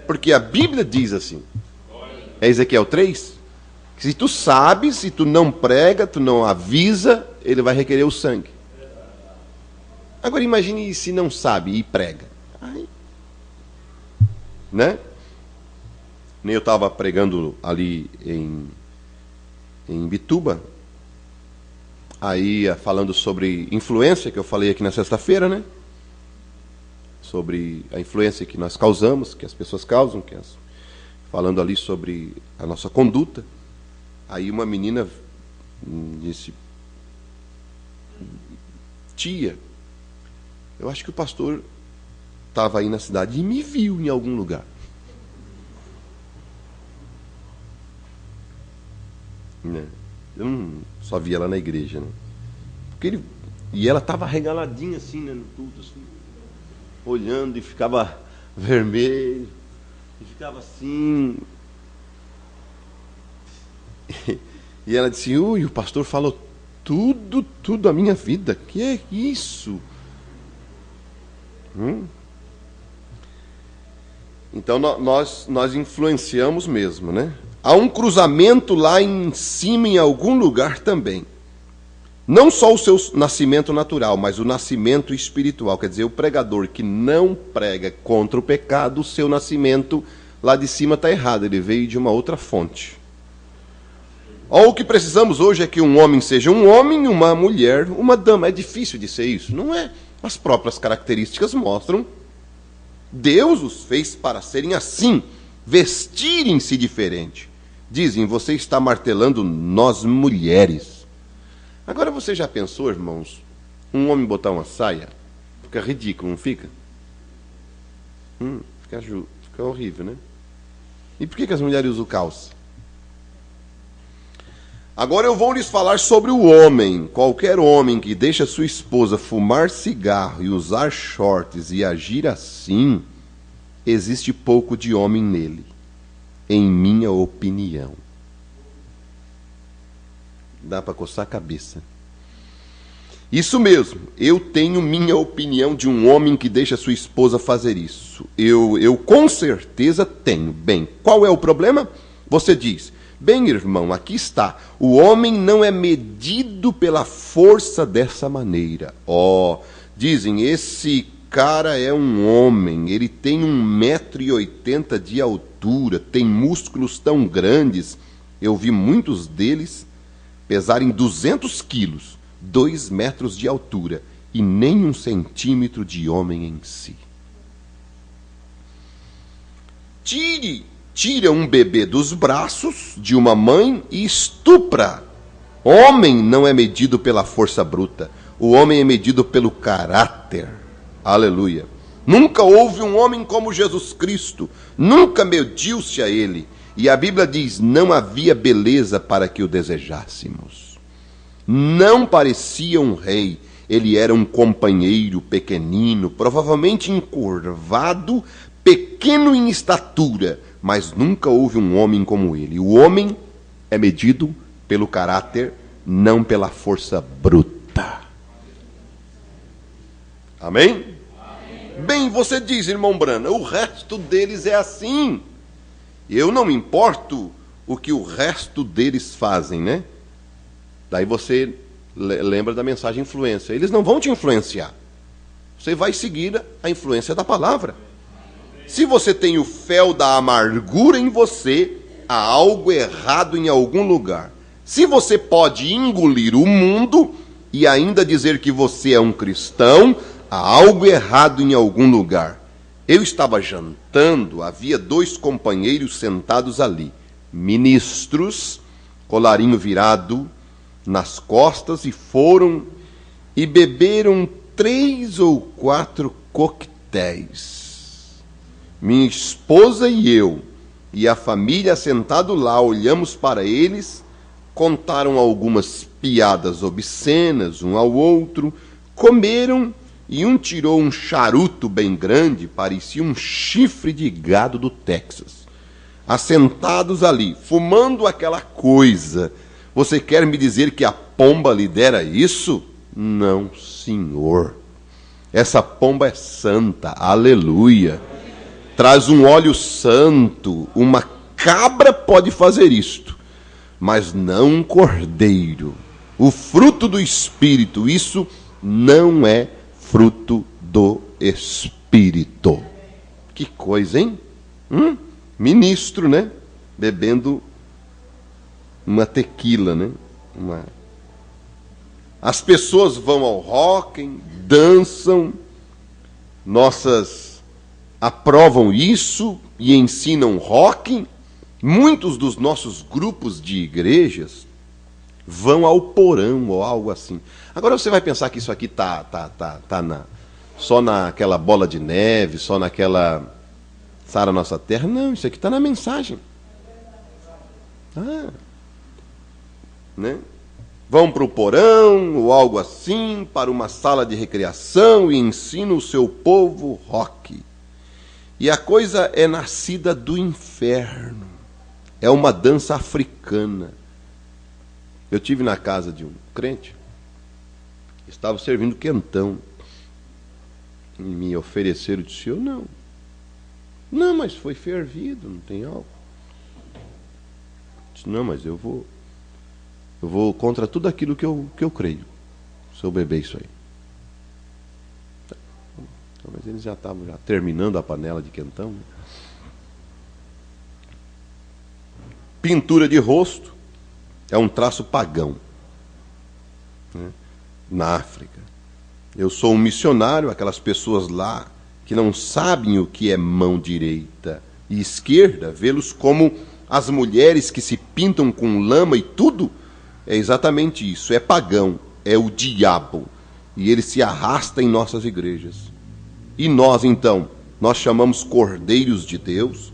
Porque a Bíblia diz assim, é Ezequiel 3, que se tu sabes, se tu não prega, tu não avisa, ele vai requerer o sangue. Agora imagine se não sabe e prega. Né? Nem eu estava pregando ali em Bituba, aí falando sobre influência, que eu falei aqui na sexta-feira, né? Sobre a influência que nós causamos, que as pessoas causam, falando ali sobre a nossa conduta. Aí uma menina disse: tia, eu acho que o pastor estava aí na cidade e me viu em algum lugar. Né? Eu não só via ela na igreja, né? E ela estava regaladinha assim, né, no culto, assim, olhando, e ficava vermelho, e ficava assim. E ela disse: ui, o pastor falou tudo a minha vida. Que é isso? Então nós influenciamos mesmo, né? Há um cruzamento lá em cima, em algum lugar também. Não só o seu nascimento natural, mas o nascimento espiritual. Quer dizer, o pregador que não prega contra o pecado, o seu nascimento lá de cima está errado. Ele veio de uma outra fonte. O que precisamos hoje é que um homem seja um homem, uma mulher, uma dama. É difícil de ser isso? Não é. As próprias características mostram. Deus os fez para serem assim, vestirem-se diferente. Dizem: você está martelando nós mulheres. Agora você já pensou, irmãos, um homem botar uma saia? Fica ridículo, não fica? Fica horrível, né? E por que as mulheres usam calça? Agora eu vou lhes falar sobre o homem. Qualquer homem que deixa sua esposa fumar cigarro e usar shorts e agir assim, existe pouco de homem nele, em minha opinião. Dá para coçar a cabeça. Isso mesmo, eu tenho minha opinião de um homem que deixa sua esposa fazer isso. Eu com certeza tenho. Bem, qual é o problema? Você diz: bem, irmão, aqui está. O homem não é medido pela força dessa maneira. Dizem, esse cara é um homem, ele tem 1,80 m de altura, tem músculos tão grandes. Eu vi muitos deles pesarem 200 quilos, 2 metros de altura, e nem 1 centímetro de homem em si. Tira um bebê dos braços de uma mãe e estupra. Homem não é medido pela força bruta. O homem é medido pelo caráter. Aleluia. Nunca houve um homem como Jesus Cristo, nunca mediu-se a ele. E a Bíblia diz, não havia beleza para que o desejássemos. Não parecia um rei, ele era um companheiro pequenino, provavelmente encurvado, pequeno em estatura, mas nunca houve um homem como ele. O homem é medido pelo caráter, não pela força bruta. Amém? Amém. Bem, você diz, irmão Brana, o resto deles é assim. Eu não me importo o que o resto deles fazem, né? Daí você lembra da mensagem influência. Eles não vão te influenciar. Você vai seguir a influência da palavra. Se você tem o fel da amargura em você, há algo errado em algum lugar. Se você pode engolir o mundo e ainda dizer que você é um cristão, há algo errado em algum lugar. Eu estava jantando, havia 2 companheiros sentados ali, ministros, colarinho virado nas costas, e foram e beberam 3 ou 4 coquetéis. Minha esposa e eu, e a família sentado lá, olhamos para eles, contaram algumas piadas obscenas um ao outro, comeram, e um tirou um charuto bem grande, parecia um chifre de gado do Texas. Assentados ali, fumando aquela coisa. Você quer me dizer que a pomba lhe dera isso? Não, senhor. Essa pomba é santa, aleluia. Traz um óleo santo. Uma cabra pode fazer isto, mas não um cordeiro. O fruto do Espírito, isso não é fruto do Espírito. Que coisa, hein? Ministro, né? Bebendo uma tequila, né? As pessoas vão ao rock, dançam, nossas aprovam isso e ensinam rock. Muitos dos nossos grupos de igrejas vão ao porão ou algo assim. Agora você vai pensar que isso aqui tá só naquela bola de neve, só naquela Sara Nossa Terra. Não, isso aqui está na mensagem. Né? Vão para o porão ou algo assim, para uma sala de recreação e ensinam o seu povo rock. E a coisa é nascida do inferno. É uma dança africana. Eu tive na casa de um crente, estava servindo quentão, e me ofereceram, eu disse, eu não. Não, mas foi fervido, não tem álcool. Eu disse, não, mas eu vou contra tudo aquilo que eu creio, se eu beber isso aí. Mas eles já estavam terminando a panela de quentão. Né? Pintura de rosto é um traço pagão, né? Na África. Eu sou um missionário, aquelas pessoas lá que não sabem o que é mão direita e esquerda, vê-los como as mulheres que se pintam com lama e tudo, é exatamente isso, é pagão, é o diabo, e ele se arrasta em nossas igrejas. E nós, então, nós chamamos cordeiros de Deus.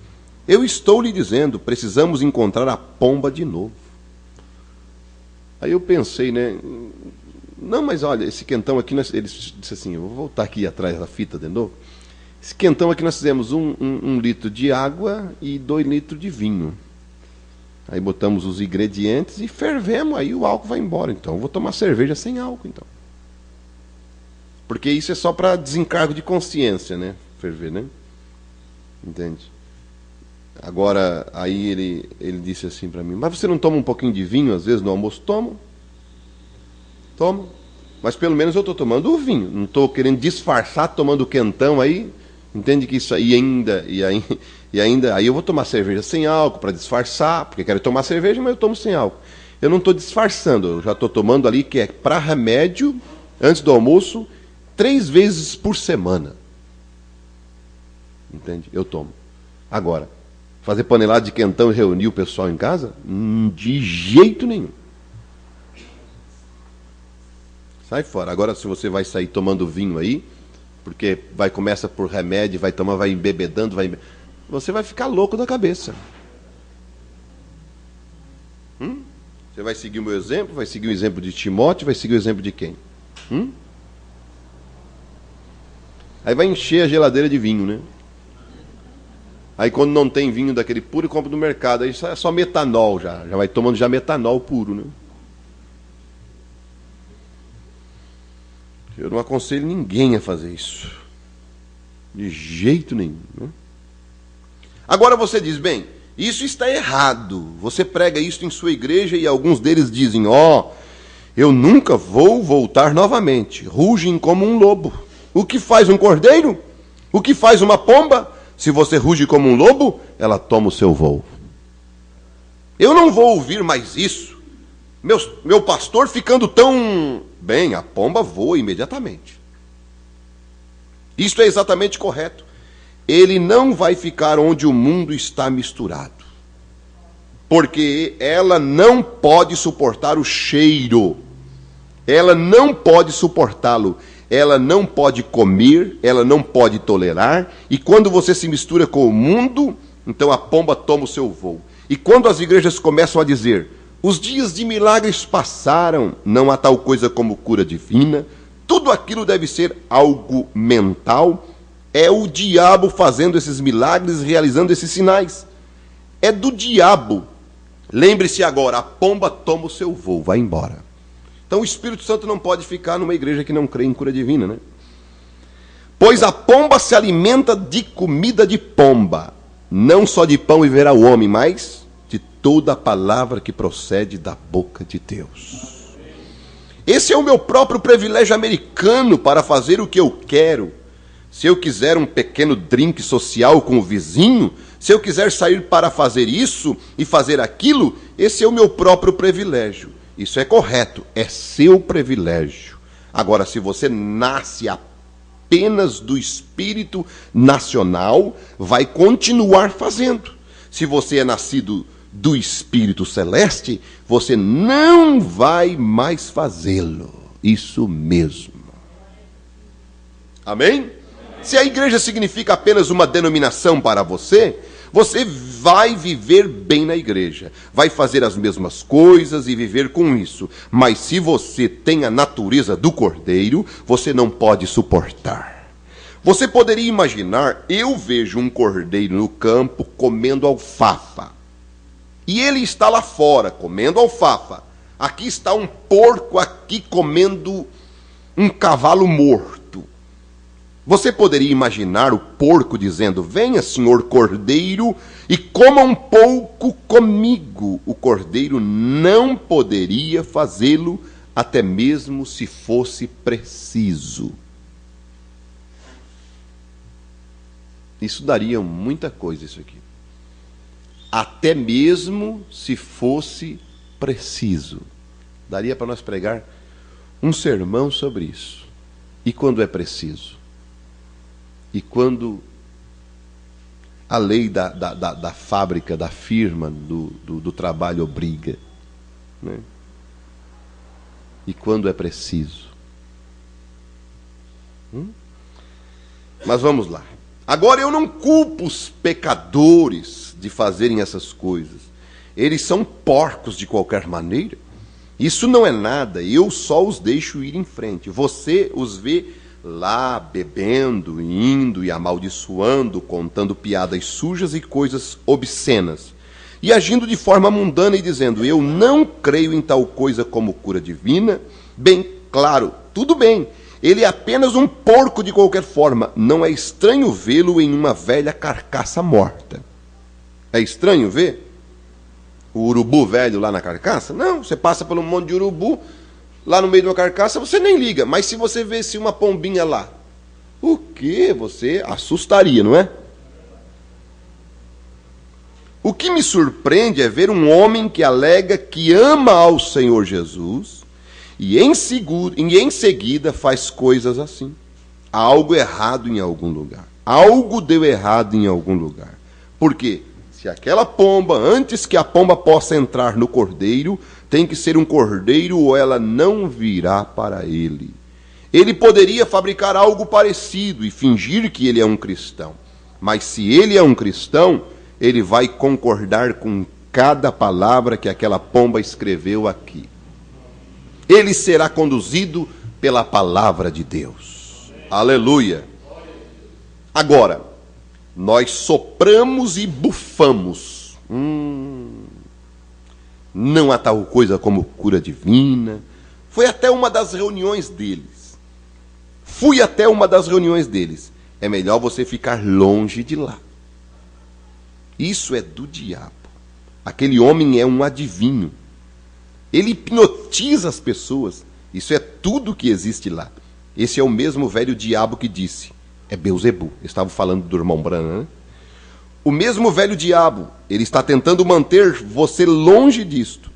Eu estou lhe dizendo, precisamos encontrar a pomba de novo. Aí eu pensei, né? Não, mas olha, esse quentão aqui, ele disse assim, eu vou voltar aqui atrás da fita de novo. Esse quentão aqui nós fizemos um litro de água e 2 litros de vinho. Aí botamos os ingredientes e fervemos, aí o álcool vai embora. Então eu vou tomar cerveja sem álcool, então. Porque isso é só para desencargo de consciência, né? Ferver, né? Entende? Agora, aí ele disse assim para mim, mas você não toma um pouquinho de vinho às vezes no almoço? Tomo. Mas pelo menos eu estou tomando o vinho. Não estou querendo disfarçar tomando quentão aí. Entende que isso aí ainda aí eu vou tomar cerveja sem álcool para disfarçar, porque quero tomar cerveja, mas eu tomo sem álcool. Eu não estou disfarçando, eu já estou tomando ali, que é para remédio, antes do almoço, 3 vezes por semana. Entende? Eu tomo. Agora, fazer panelada de quentão e reunir o pessoal em casa? De jeito nenhum. Sai fora. Agora, se você vai sair tomando vinho aí, porque começa por remédio, vai tomar, vai embebedando, você vai ficar louco da cabeça. Você vai seguir o meu exemplo, vai seguir o exemplo de Timóteo, vai seguir o exemplo de quem? Aí vai encher a geladeira de vinho, né? Aí quando não tem vinho daquele puro, compra no mercado. Aí é só metanol já vai tomando já metanol puro, né? Eu não aconselho ninguém a fazer isso. De jeito nenhum, né? Agora você diz, bem, isso está errado. Você prega isso em sua igreja e alguns deles dizem, eu nunca vou voltar novamente. Rugem como um lobo. O que faz um cordeiro? O que faz uma pomba? Se você ruge como um lobo, ela toma o seu voo. Eu não vou ouvir mais isso. Meu pastor ficando tão bem, a pomba voa imediatamente. Isto é exatamente correto. Ele não vai ficar onde o mundo está misturado. Porque ela não pode suportar o cheiro. Ela não pode suportá-lo. Ela não pode comer, ela não pode tolerar, e quando você se mistura com o mundo, então a pomba toma o seu voo. E quando as igrejas começam a dizer, os dias de milagres passaram, não há tal coisa como cura divina, tudo aquilo deve ser algo mental, é o diabo fazendo esses milagres, realizando esses sinais. É do diabo. Lembre-se agora, a pomba toma o seu voo, vai embora. Então o Espírito Santo não pode ficar numa igreja que não crê em cura divina, né? Pois a pomba se alimenta de comida de pomba, não só de pão viverá o homem, mas de toda a palavra que procede da boca de Deus. Esse é o meu próprio privilégio americano para fazer o que eu quero. Se eu quiser um pequeno drink social com o vizinho, se eu quiser sair para fazer isso e fazer aquilo, esse é o meu próprio privilégio. Isso é correto, é seu privilégio. Agora, se você nasce apenas do espírito nacional, vai continuar fazendo. Se você é nascido do espírito celeste, você não vai mais fazê-lo. Isso mesmo. Amém? Se a igreja significa apenas uma denominação para você, você vai viver bem na igreja, vai fazer as mesmas coisas e viver com isso. Mas se você tem a natureza do cordeiro, você não pode suportar. Você poderia imaginar, eu vejo um cordeiro no campo comendo alfafa. E ele está lá fora comendo alfafa. Aqui está um porco aqui comendo um cavalo morto. Você poderia imaginar o porco dizendo, venha, senhor cordeiro, e coma um pouco comigo. O cordeiro não poderia fazê-lo, até mesmo se fosse preciso. Isso daria muita coisa, isso aqui. Até mesmo se fosse preciso. Daria para nós pregar um sermão sobre isso. E quando é preciso? E quando a lei da fábrica, da firma, do trabalho obriga, né? E quando é preciso? Mas vamos lá. Agora eu não culpo os pecadores de fazerem essas coisas. Eles são porcos de qualquer maneira. Isso não é nada, eu só os deixo ir em frente. Você os vê lá bebendo, indo e amaldiçoando, contando piadas sujas e coisas obscenas, e agindo de forma mundana e dizendo, eu não creio em tal coisa como cura divina. Bem, claro, tudo bem, ele é apenas um porco de qualquer forma, não é estranho vê-lo em uma velha carcaça morta. É estranho ver o urubu velho lá na carcaça? Não, você passa por um monte de urubu lá no meio de uma carcaça, você nem liga. Mas se você visse uma pombinha lá, o que? Você assustaria, não é? O que me surpreende é ver um homem que alega que ama ao Senhor Jesus e em seguida faz coisas assim. Há algo errado em algum lugar. Algo deu errado em algum lugar. Por quê? Se aquela pomba, antes que a pomba possa entrar no cordeiro, tem que ser um cordeiro ou ela não virá para ele. Ele poderia fabricar algo parecido e fingir que ele é um cristão. Mas se ele é um cristão, ele vai concordar com cada palavra que aquela pomba escreveu aqui. Ele será conduzido pela palavra de Deus. Aleluia. Agora, nós sopramos e bufamos. Não há tal coisa como cura divina. Foi até uma das reuniões deles. Fui até uma das reuniões deles. É melhor você ficar longe de lá. Isso é do diabo. Aquele homem é um adivinho. Ele hipnotiza as pessoas. Isso é tudo que existe lá. Esse é o mesmo velho diabo que disse. É Beelzebul. Estava falando do irmão Branham, né? O mesmo velho diabo. Ele está tentando manter você longe disto.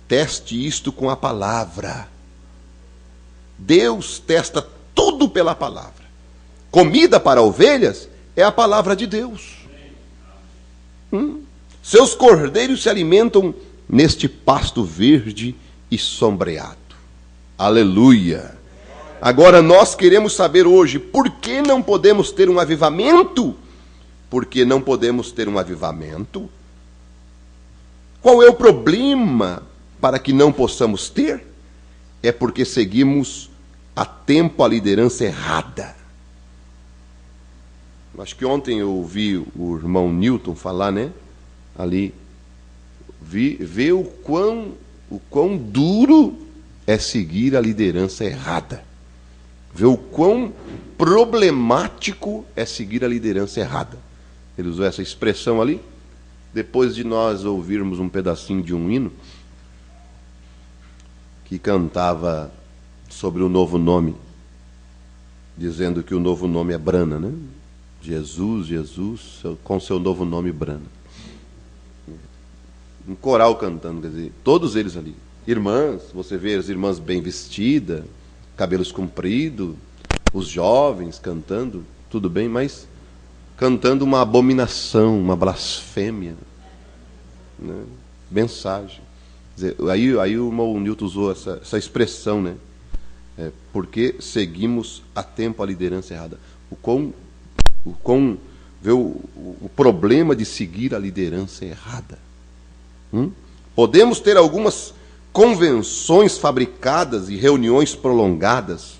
Teste isto com a palavra. Deus testa tudo pela palavra. Comida para ovelhas é a palavra de Deus. Seus cordeiros se alimentam neste pasto verde e sombreado. Aleluia! Agora nós queremos saber hoje, por que não podemos ter um avivamento? Porque não podemos ter um avivamento? Qual é o problema para que não possamos ter? É porque seguimos a tempo a liderança errada. Acho que ontem eu ouvi o irmão Newton falar, né? Ali, ver o quão duro é seguir a liderança errada. Ver o quão problemático é seguir a liderança errada. Ele usou essa expressão ali, depois de nós ouvirmos um pedacinho de um hino que cantava sobre o novo nome, dizendo que o novo nome é Brana, né? Jesus, Jesus, com seu novo nome Brana. Um coral cantando, quer dizer, todos eles ali. Irmãs, você vê as irmãs bem vestidas, cabelos compridos, os jovens cantando, tudo bem, mas cantando uma abominação, uma blasfêmia, né? Mensagem. Quer dizer, aí o irmão Newton usou essa expressão, né? Porque seguimos a tempo a liderança errada. Vê o problema de seguir a liderança errada. Podemos ter algumas convenções fabricadas e reuniões prolongadas,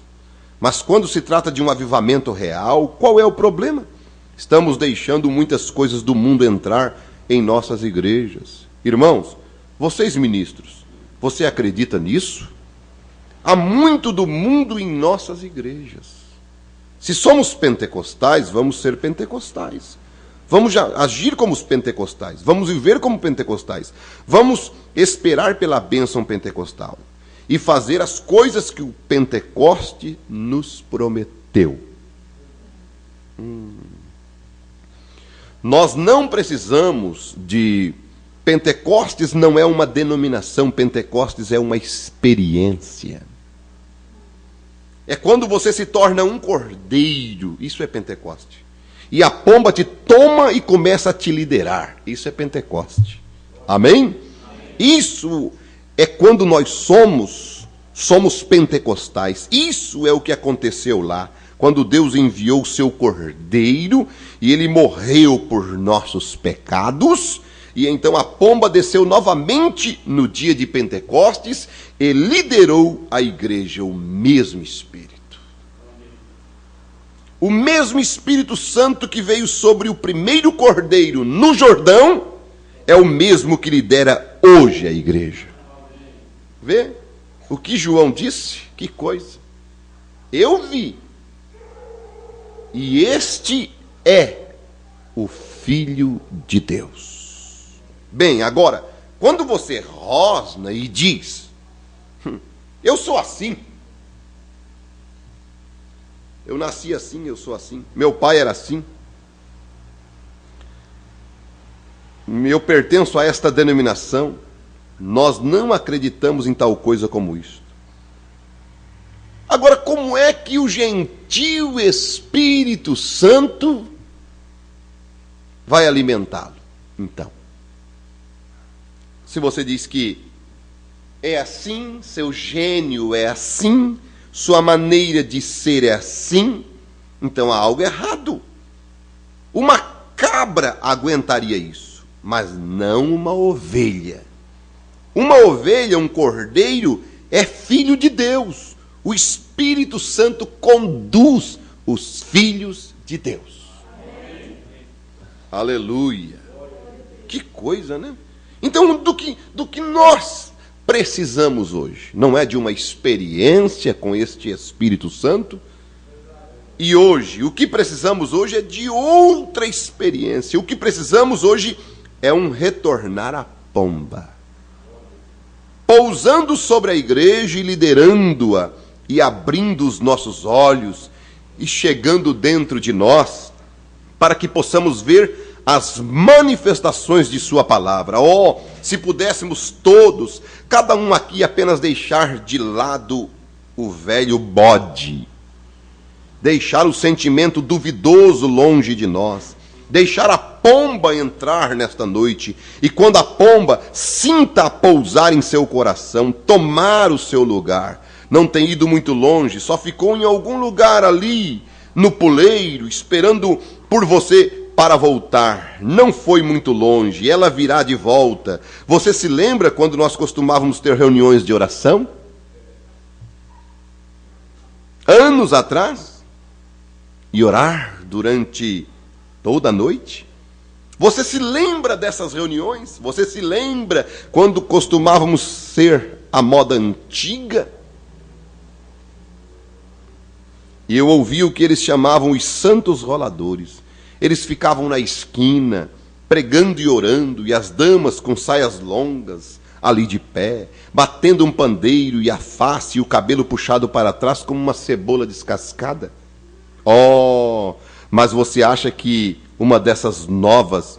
mas quando se trata de um avivamento real, qual é o problema? Estamos deixando muitas coisas do mundo entrar em nossas igrejas. Irmãos, vocês ministros, você acredita nisso? Há muito do mundo em nossas igrejas. Se somos pentecostais, vamos ser pentecostais. Vamos agir como os pentecostais. Vamos viver como pentecostais. Vamos esperar pela bênção pentecostal. E fazer as coisas que o Pentecoste nos prometeu. Nós não precisamos de... Pentecostes não é uma denominação. Pentecostes é uma experiência. É quando você se torna um cordeiro. Isso é Pentecoste. E a pomba te toma e começa a te liderar. Isso é Pentecoste. Amém? Isso é quando nós somos pentecostais. Isso é o que aconteceu lá. Quando Deus enviou o seu cordeiro e ele morreu por nossos pecados. E então a pomba desceu novamente no dia de Pentecostes e liderou a igreja, o mesmo Espírito. O mesmo Espírito Santo que veio sobre o primeiro cordeiro no Jordão é o mesmo que lidera hoje a igreja. Vê o que João disse? Que coisa. Eu vi. E este é o Filho de Deus. Bem, agora, quando você rosna e diz, eu sou assim. Eu nasci assim, eu sou assim. Meu pai era assim. Eu pertenço a esta denominação. Nós não acreditamos em tal coisa como isto. Agora, como é que o gentil Espírito Santo vai alimentá-lo? Então, se você diz que é assim, seu gênio é assim, sua maneira de ser é assim, então há algo errado. Uma cabra aguentaria isso, mas não uma ovelha. Uma ovelha, um cordeiro, é filho de Deus. O Espírito Santo conduz os filhos de Deus. Amém. Aleluia. Que coisa, né? Então, do que nós precisamos hoje? Não é de uma experiência com este Espírito Santo? E hoje, o que precisamos hoje é de outra experiência. O que precisamos hoje é um retornar à pomba, pousando sobre a igreja e liderando-a, e abrindo os nossos olhos e chegando dentro de nós, para que possamos ver as manifestações de sua palavra. Oh, se pudéssemos todos, cada um aqui, apenas deixar de lado o velho bode, deixar o sentimento duvidoso longe de nós, deixar a pomba entrar nesta noite, e quando a pomba sinta pousar em seu coração, tomar o seu lugar, não tem ido muito longe, só ficou em algum lugar ali, no puleiro, esperando por você para voltar. Não foi muito longe, ela virá de volta. Você se lembra quando nós costumávamos ter reuniões de oração? Anos atrás? E orar durante toda a noite? Você se lembra dessas reuniões? Você se lembra quando costumávamos ser a moda antiga? E eu ouvi o que eles chamavam os santos roladores. Eles ficavam na esquina, pregando e orando, e as damas com saias longas, ali de pé, batendo um pandeiro e a face e o cabelo puxado para trás como uma cebola descascada. Oh, mas você acha que uma dessas novas,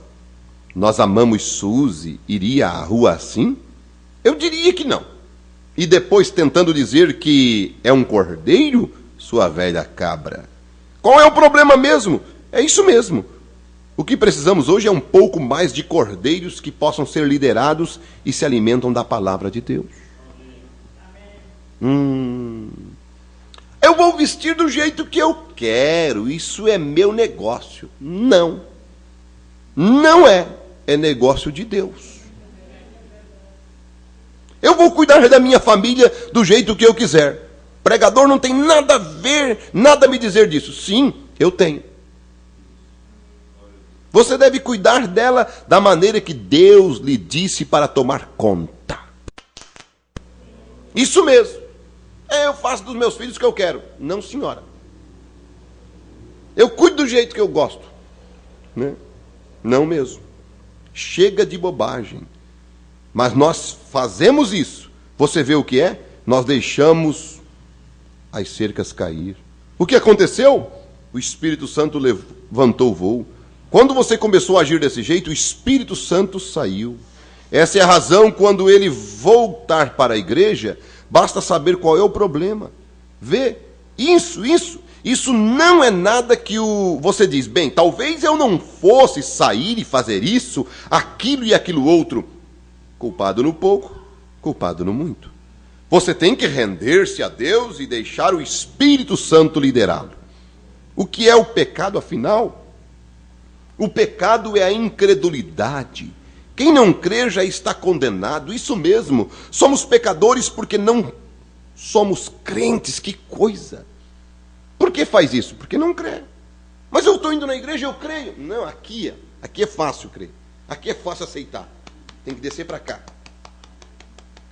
nós amamos Suzy, iria à rua assim? Eu diria que não. E depois tentando dizer que é um cordeiro, sua velha cabra. Qual é o problema mesmo? É isso mesmo. O que precisamos hoje é um pouco mais de cordeiros que possam ser liderados e se alimentam da palavra de Deus. Eu vou vestir do jeito que eu quero, isso é meu negócio. Não. Não é. É negócio de Deus. Eu vou cuidar da minha família do jeito que eu quiser. Pregador não tem nada a ver, nada a me dizer disso. Sim, eu tenho. Você deve cuidar dela da maneira que Deus lhe disse para tomar conta. Isso mesmo. Eu faço dos meus filhos o que eu quero. Não, senhora. Eu cuido do jeito que eu gosto. Né? Não mesmo. Chega de bobagem. Mas nós fazemos isso. Você vê o que é? Nós deixamos as cercas cair. O que aconteceu? O Espírito Santo levantou o voo. Quando você começou a agir desse jeito, o Espírito Santo saiu. Essa é a razão, quando ele voltar para a igreja, basta saber qual é o problema. Vê, isso não é nada que você diz, bem, talvez eu não fosse sair e fazer isso, aquilo e aquilo outro. Culpado no pouco, culpado no muito. Você tem que render-se a Deus e deixar o Espírito Santo liderá-lo. O que é o pecado, afinal? O pecado é a incredulidade. Quem não crê já está condenado. Isso mesmo. Somos pecadores porque não somos crentes. Que coisa. Por que faz isso? Porque não crê. Mas eu estou indo na igreja, eu creio. Não, aqui é fácil crer. Aqui é fácil aceitar. Tem que descer para cá.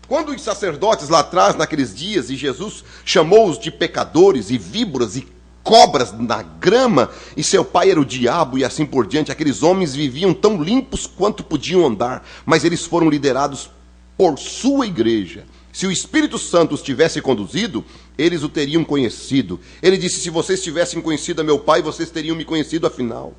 Quando os sacerdotes lá atrás, naqueles dias, e Jesus chamou-os de pecadores e víboras e cobras na grama, e seu pai era o diabo e assim por diante, aqueles homens viviam tão limpos quanto podiam andar, mas eles foram liderados por sua igreja. Se o Espírito Santo os tivesse conduzido, eles o teriam conhecido. Ele disse, se vocês tivessem conhecido a meu pai, vocês teriam me conhecido afinal.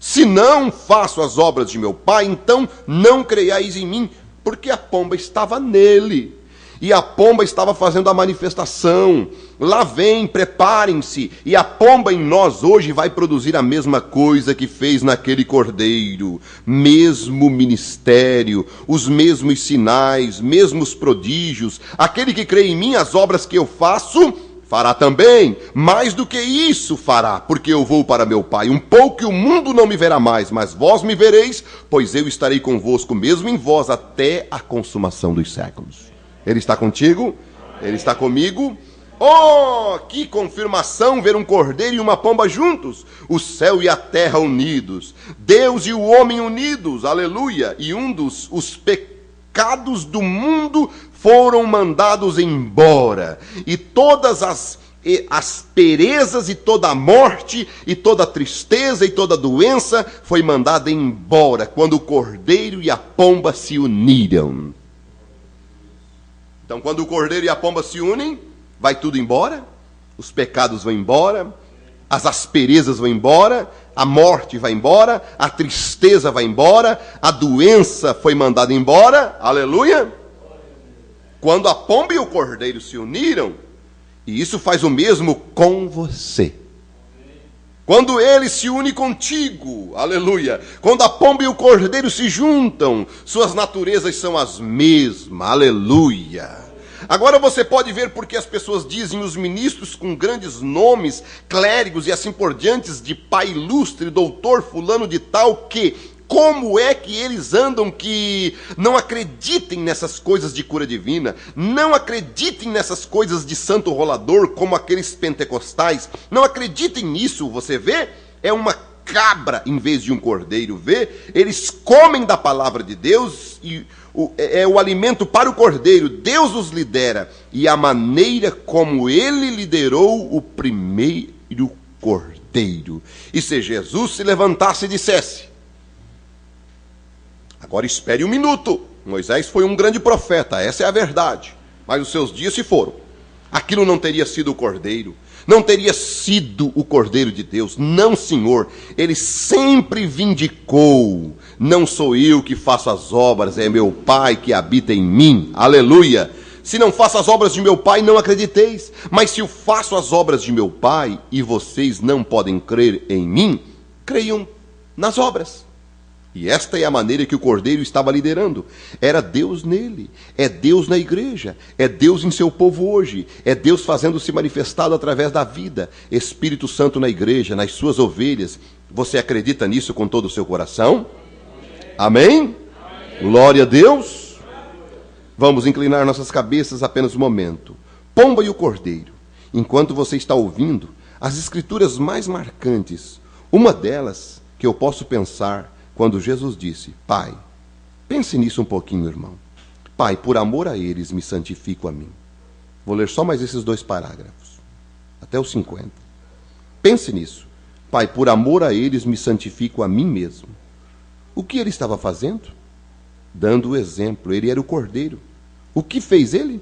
Se não faço as obras de meu pai, então não creiais em mim, porque a pomba estava nele. e a pomba estava fazendo a manifestação. Lá vem, preparem-se, e a pomba em nós hoje vai produzir a mesma coisa que fez naquele cordeiro. Mesmo ministério, os mesmos sinais, mesmos prodígios. Aquele que crê em mim, as obras que eu faço, fará também. Mais do que isso fará, porque eu vou para meu Pai. Um pouco que o mundo não me verá mais, mas vós me vereis, pois eu estarei convosco, mesmo em vós, até a consumação dos séculos. Ele está contigo? Ele está comigo? Oh, que confirmação ver um cordeiro e uma pomba juntos, o céu e a terra unidos, Deus e o homem unidos, aleluia, e os pecados do mundo foram mandados embora, e todas as asperezas e toda a morte, e toda a tristeza e toda a doença foi mandada embora, quando o cordeiro e a pomba se uniram. Então, quando o cordeiro e a pomba se unem, vai tudo embora, os pecados vão embora, as asperezas vão embora, a morte vai embora, a tristeza vai embora, a doença foi mandada embora, aleluia. Quando a pomba e o cordeiro se uniram, e isso faz o mesmo com você. Quando ele se une contigo, aleluia. Quando a pomba e o cordeiro se juntam, suas naturezas são as mesmas, aleluia. Agora você pode ver porque as pessoas dizem, os ministros com grandes nomes, clérigos e assim por diante, de pai ilustre, doutor fulano de tal, que como é que eles andam que não acreditem nessas coisas de cura divina, não acreditem nessas coisas de santo rolador, como aqueles pentecostais, não acreditem nisso, você vê? É uma cabra em vez de um cordeiro, vê? Eles comem da palavra de Deus e é o alimento para o cordeiro, Deus os lidera, e a maneira como ele liderou o primeiro cordeiro. E se Jesus se levantasse e dissesse: agora espere um minuto, Moisés foi um grande profeta, essa é a verdade, mas os seus dias se foram, aquilo não teria sido o cordeiro, não teria sido o cordeiro de Deus, não, Senhor. Ele sempre vindicou: não sou eu que faço as obras, é meu Pai que habita em mim, aleluia. Se não faço as obras de meu Pai, não acrediteis, mas se eu faço as obras de meu Pai e vocês não podem crer em mim, creiam nas obras. E esta é a maneira que o cordeiro estava liderando. Era Deus nele, é Deus na igreja, é Deus em seu povo hoje, é Deus fazendo-se manifestado através da vida, Espírito Santo na igreja, nas suas ovelhas. Você acredita nisso com todo o seu coração? Amém? Glória a Deus. Vamos inclinar nossas cabeças apenas um momento. Pomba e o cordeiro. Enquanto você está ouvindo as escrituras mais marcantes, uma delas que eu posso pensar, quando Jesus disse: Pai, pense nisso um pouquinho, irmão. Pai, por amor a eles me santifico a mim. Vou ler só mais esses 2 parágrafos, até os 50. Pense nisso. Pai, por amor a eles me santifico a mim mesmo. O que ele estava fazendo? Dando o exemplo. Ele era o cordeiro. O que fez ele?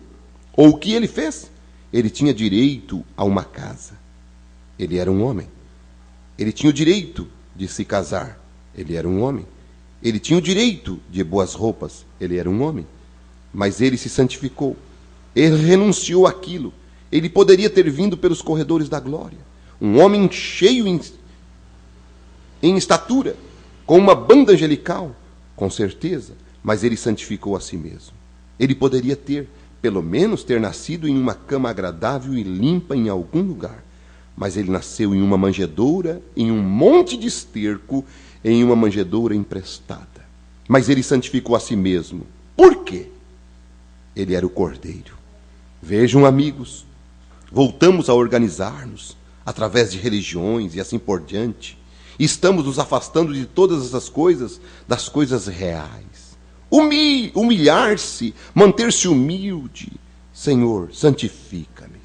Ou o que ele fez? Ele tinha direito a uma casa. Ele era um homem. Ele tinha o direito de se casar. Ele era um homem. Ele tinha o direito de boas roupas. Ele era um homem. Mas ele se santificou. Ele renunciou àquilo. Ele poderia ter vindo pelos corredores da glória. Um homem cheio em estatura, com uma banda angelical, com certeza. Mas ele santificou a si mesmo. Ele poderia pelo menos ter nascido em uma cama agradável e limpa em algum lugar. Mas ele nasceu em uma manjedoura, em um monte de esterco, em uma manjedoura emprestada. Mas ele santificou a si mesmo. Por quê? Ele era o cordeiro. Vejam, amigos, voltamos a organizar-nos através de religiões e assim por diante. Estamos nos afastando de todas essas coisas, das coisas reais. Humilhar-se, manter-se humilde. Senhor, santifica-me.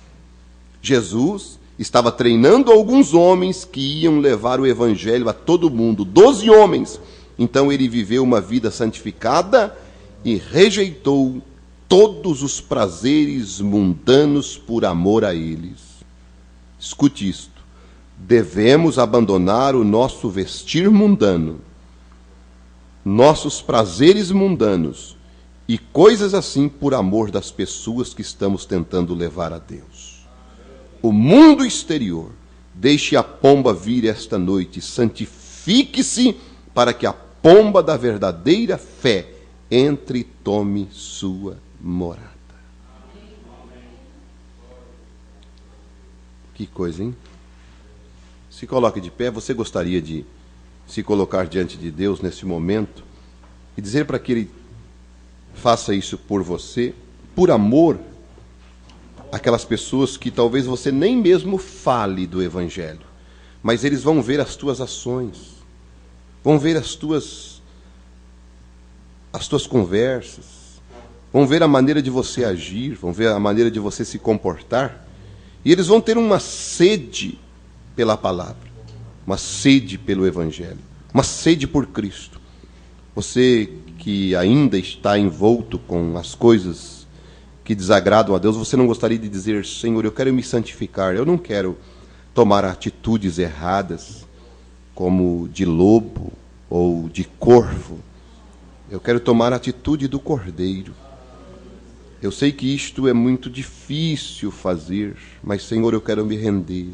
Jesus estava treinando alguns homens que iam levar o evangelho a todo mundo, 12 homens. Então ele viveu uma vida santificada e rejeitou todos os prazeres mundanos por amor a eles. Escute isto: devemos abandonar o nosso vestir mundano, nossos prazeres mundanos, e coisas assim por amor das pessoas que estamos tentando levar a Deus. O mundo exterior, deixe a pomba vir esta noite, santifique-se para que a pomba da verdadeira fé entre e tome sua morada. Que coisa, hein? Se coloque de pé. Você gostaria de se colocar diante de Deus nesse momento e dizer para que Ele faça isso por você, por amor àquelas pessoas que talvez você nem mesmo fale do Evangelho, mas eles vão ver as tuas ações, vão ver as tuas conversas, vão ver a maneira de você agir, vão ver a maneira de você se comportar, e eles vão ter uma sede pela palavra, uma sede pelo Evangelho, uma sede por Cristo. Você que ainda está envolto com as coisas que desagradam a Deus, você não gostaria de dizer: Senhor, eu quero me santificar, eu não quero tomar atitudes erradas, como de lobo ou de corvo, eu quero tomar a atitude do cordeiro. Eu sei que isto é muito difícil fazer, mas, Senhor, eu quero me render.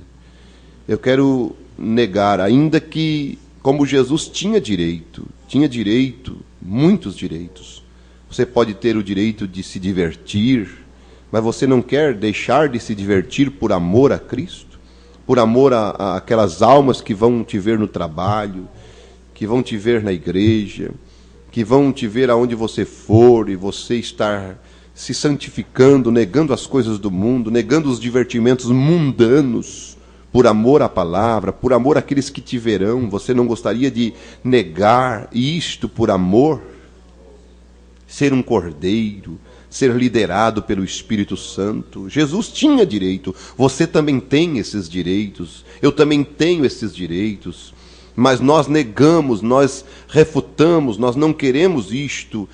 Eu quero negar, ainda que, como Jesus tinha direito, muitos direitos. Você pode ter o direito de se divertir, mas você não quer deixar de se divertir por amor a Cristo? Por amor a aquelas almas que vão te ver no trabalho, que vão te ver na igreja, que vão te ver aonde você for, e você estar se santificando, negando as coisas do mundo, negando os divertimentos mundanos, por amor à palavra, por amor àqueles que te verão. Você não gostaria de negar isto por amor? Ser um cordeiro, ser liderado pelo Espírito Santo. Jesus tinha direito, você também tem esses direitos, eu também tenho esses direitos, mas nós negamos, nós refutamos, nós não queremos isto,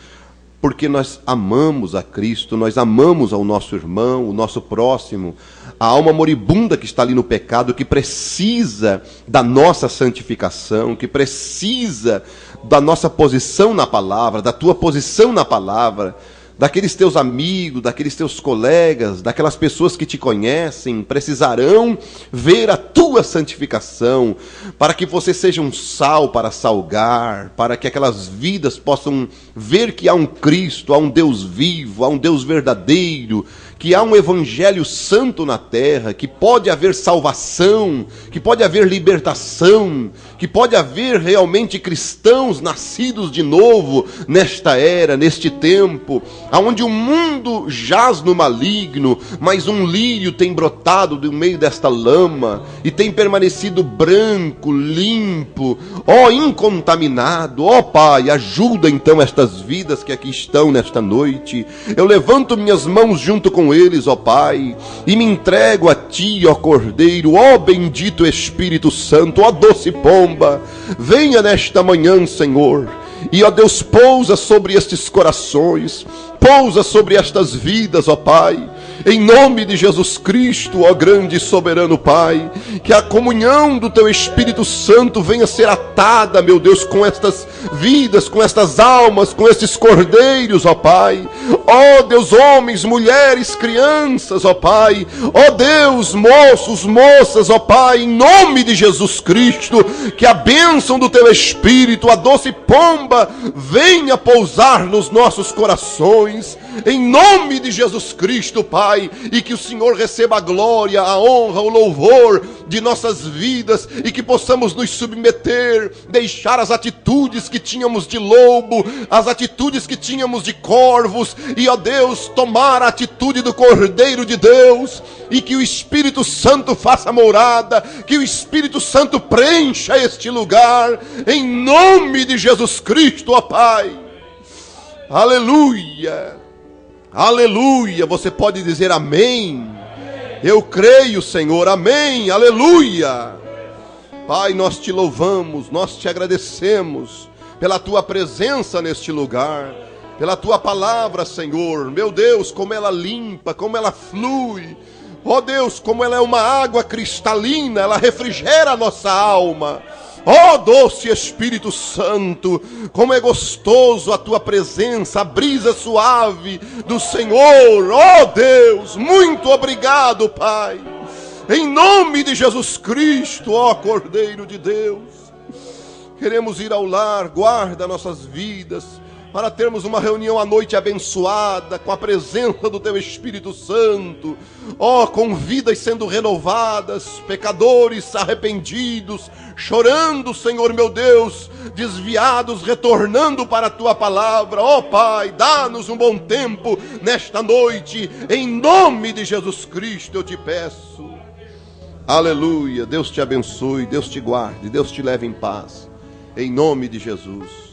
porque nós amamos a Cristo, nós amamos ao nosso irmão, o nosso próximo, a alma moribunda que está ali no pecado, que precisa da nossa santificação, que precisa da nossa posição na palavra, da tua posição na palavra, daqueles teus amigos, daqueles teus colegas, daquelas pessoas que te conhecem, precisarão ver a tua santificação, para que você seja um sal para salgar, para que aquelas vidas possam ver que há um Cristo, há um Deus vivo, há um Deus verdadeiro, que há um evangelho santo na terra, que pode haver salvação, que pode haver libertação, que pode haver realmente cristãos nascidos de novo nesta era, neste tempo, aonde o mundo jaz no maligno, mas um lírio tem brotado do meio desta lama e tem permanecido branco, limpo, incontaminado. Pai, ajuda então estas vidas que aqui estão nesta noite. Eu levanto minhas mãos junto com eles, Pai, e me entrego a Ti, Cordeiro, bendito Espírito Santo, doce pomba, venha nesta manhã, Senhor, e Deus, pousa sobre estes corações, pousa sobre estas vidas, Pai, em nome de Jesus Cristo, grande e soberano Pai, que a comunhão do Teu Espírito Santo venha ser atada, meu Deus, com estas vidas, com estas almas, com estes cordeiros, Pai, Deus, homens, mulheres, crianças, Pai, Deus, moços, moças, Pai, em nome de Jesus Cristo, que a bênção do Teu Espírito, a doce pomba, venha pousar nos nossos corações, em nome de Jesus Cristo, Pai, e que o Senhor receba a glória, a honra, o louvor de nossas vidas, e que possamos nos submeter, deixar as atitudes que tínhamos de lobo, as atitudes que tínhamos de corvos, e Deus, tomar a atitude do Cordeiro de Deus, e que o Espírito Santo faça morada, que o Espírito Santo preencha este lugar, em nome de Jesus Cristo, Pai. Aleluia. Aleluia, você pode dizer amém. Eu creio, Senhor, amém, aleluia. Pai, nós te louvamos, nós te agradecemos pela tua presença neste lugar, pela tua palavra, Senhor. Meu Deus, como ela limpa, como ela flui. Deus, como ela é uma água cristalina, ela refrigera a nossa alma. Ó doce Espírito Santo, como é gostoso a tua presença, a brisa suave do Senhor. Ó Deus, muito obrigado, Pai. Em nome de Jesus Cristo, ó Cordeiro de Deus. Queremos ir ao lar, guarda nossas vidas, para termos uma reunião à noite abençoada, com a presença do Teu Espírito Santo, ó, com vidas sendo renovadas, pecadores arrependidos, chorando, Senhor meu Deus, desviados, retornando para a Tua palavra. Ó Pai, dá-nos um bom tempo nesta noite, em nome de Jesus Cristo eu te peço. Aleluia, Deus te abençoe, Deus te guarde, Deus te leve em paz, em nome de Jesus.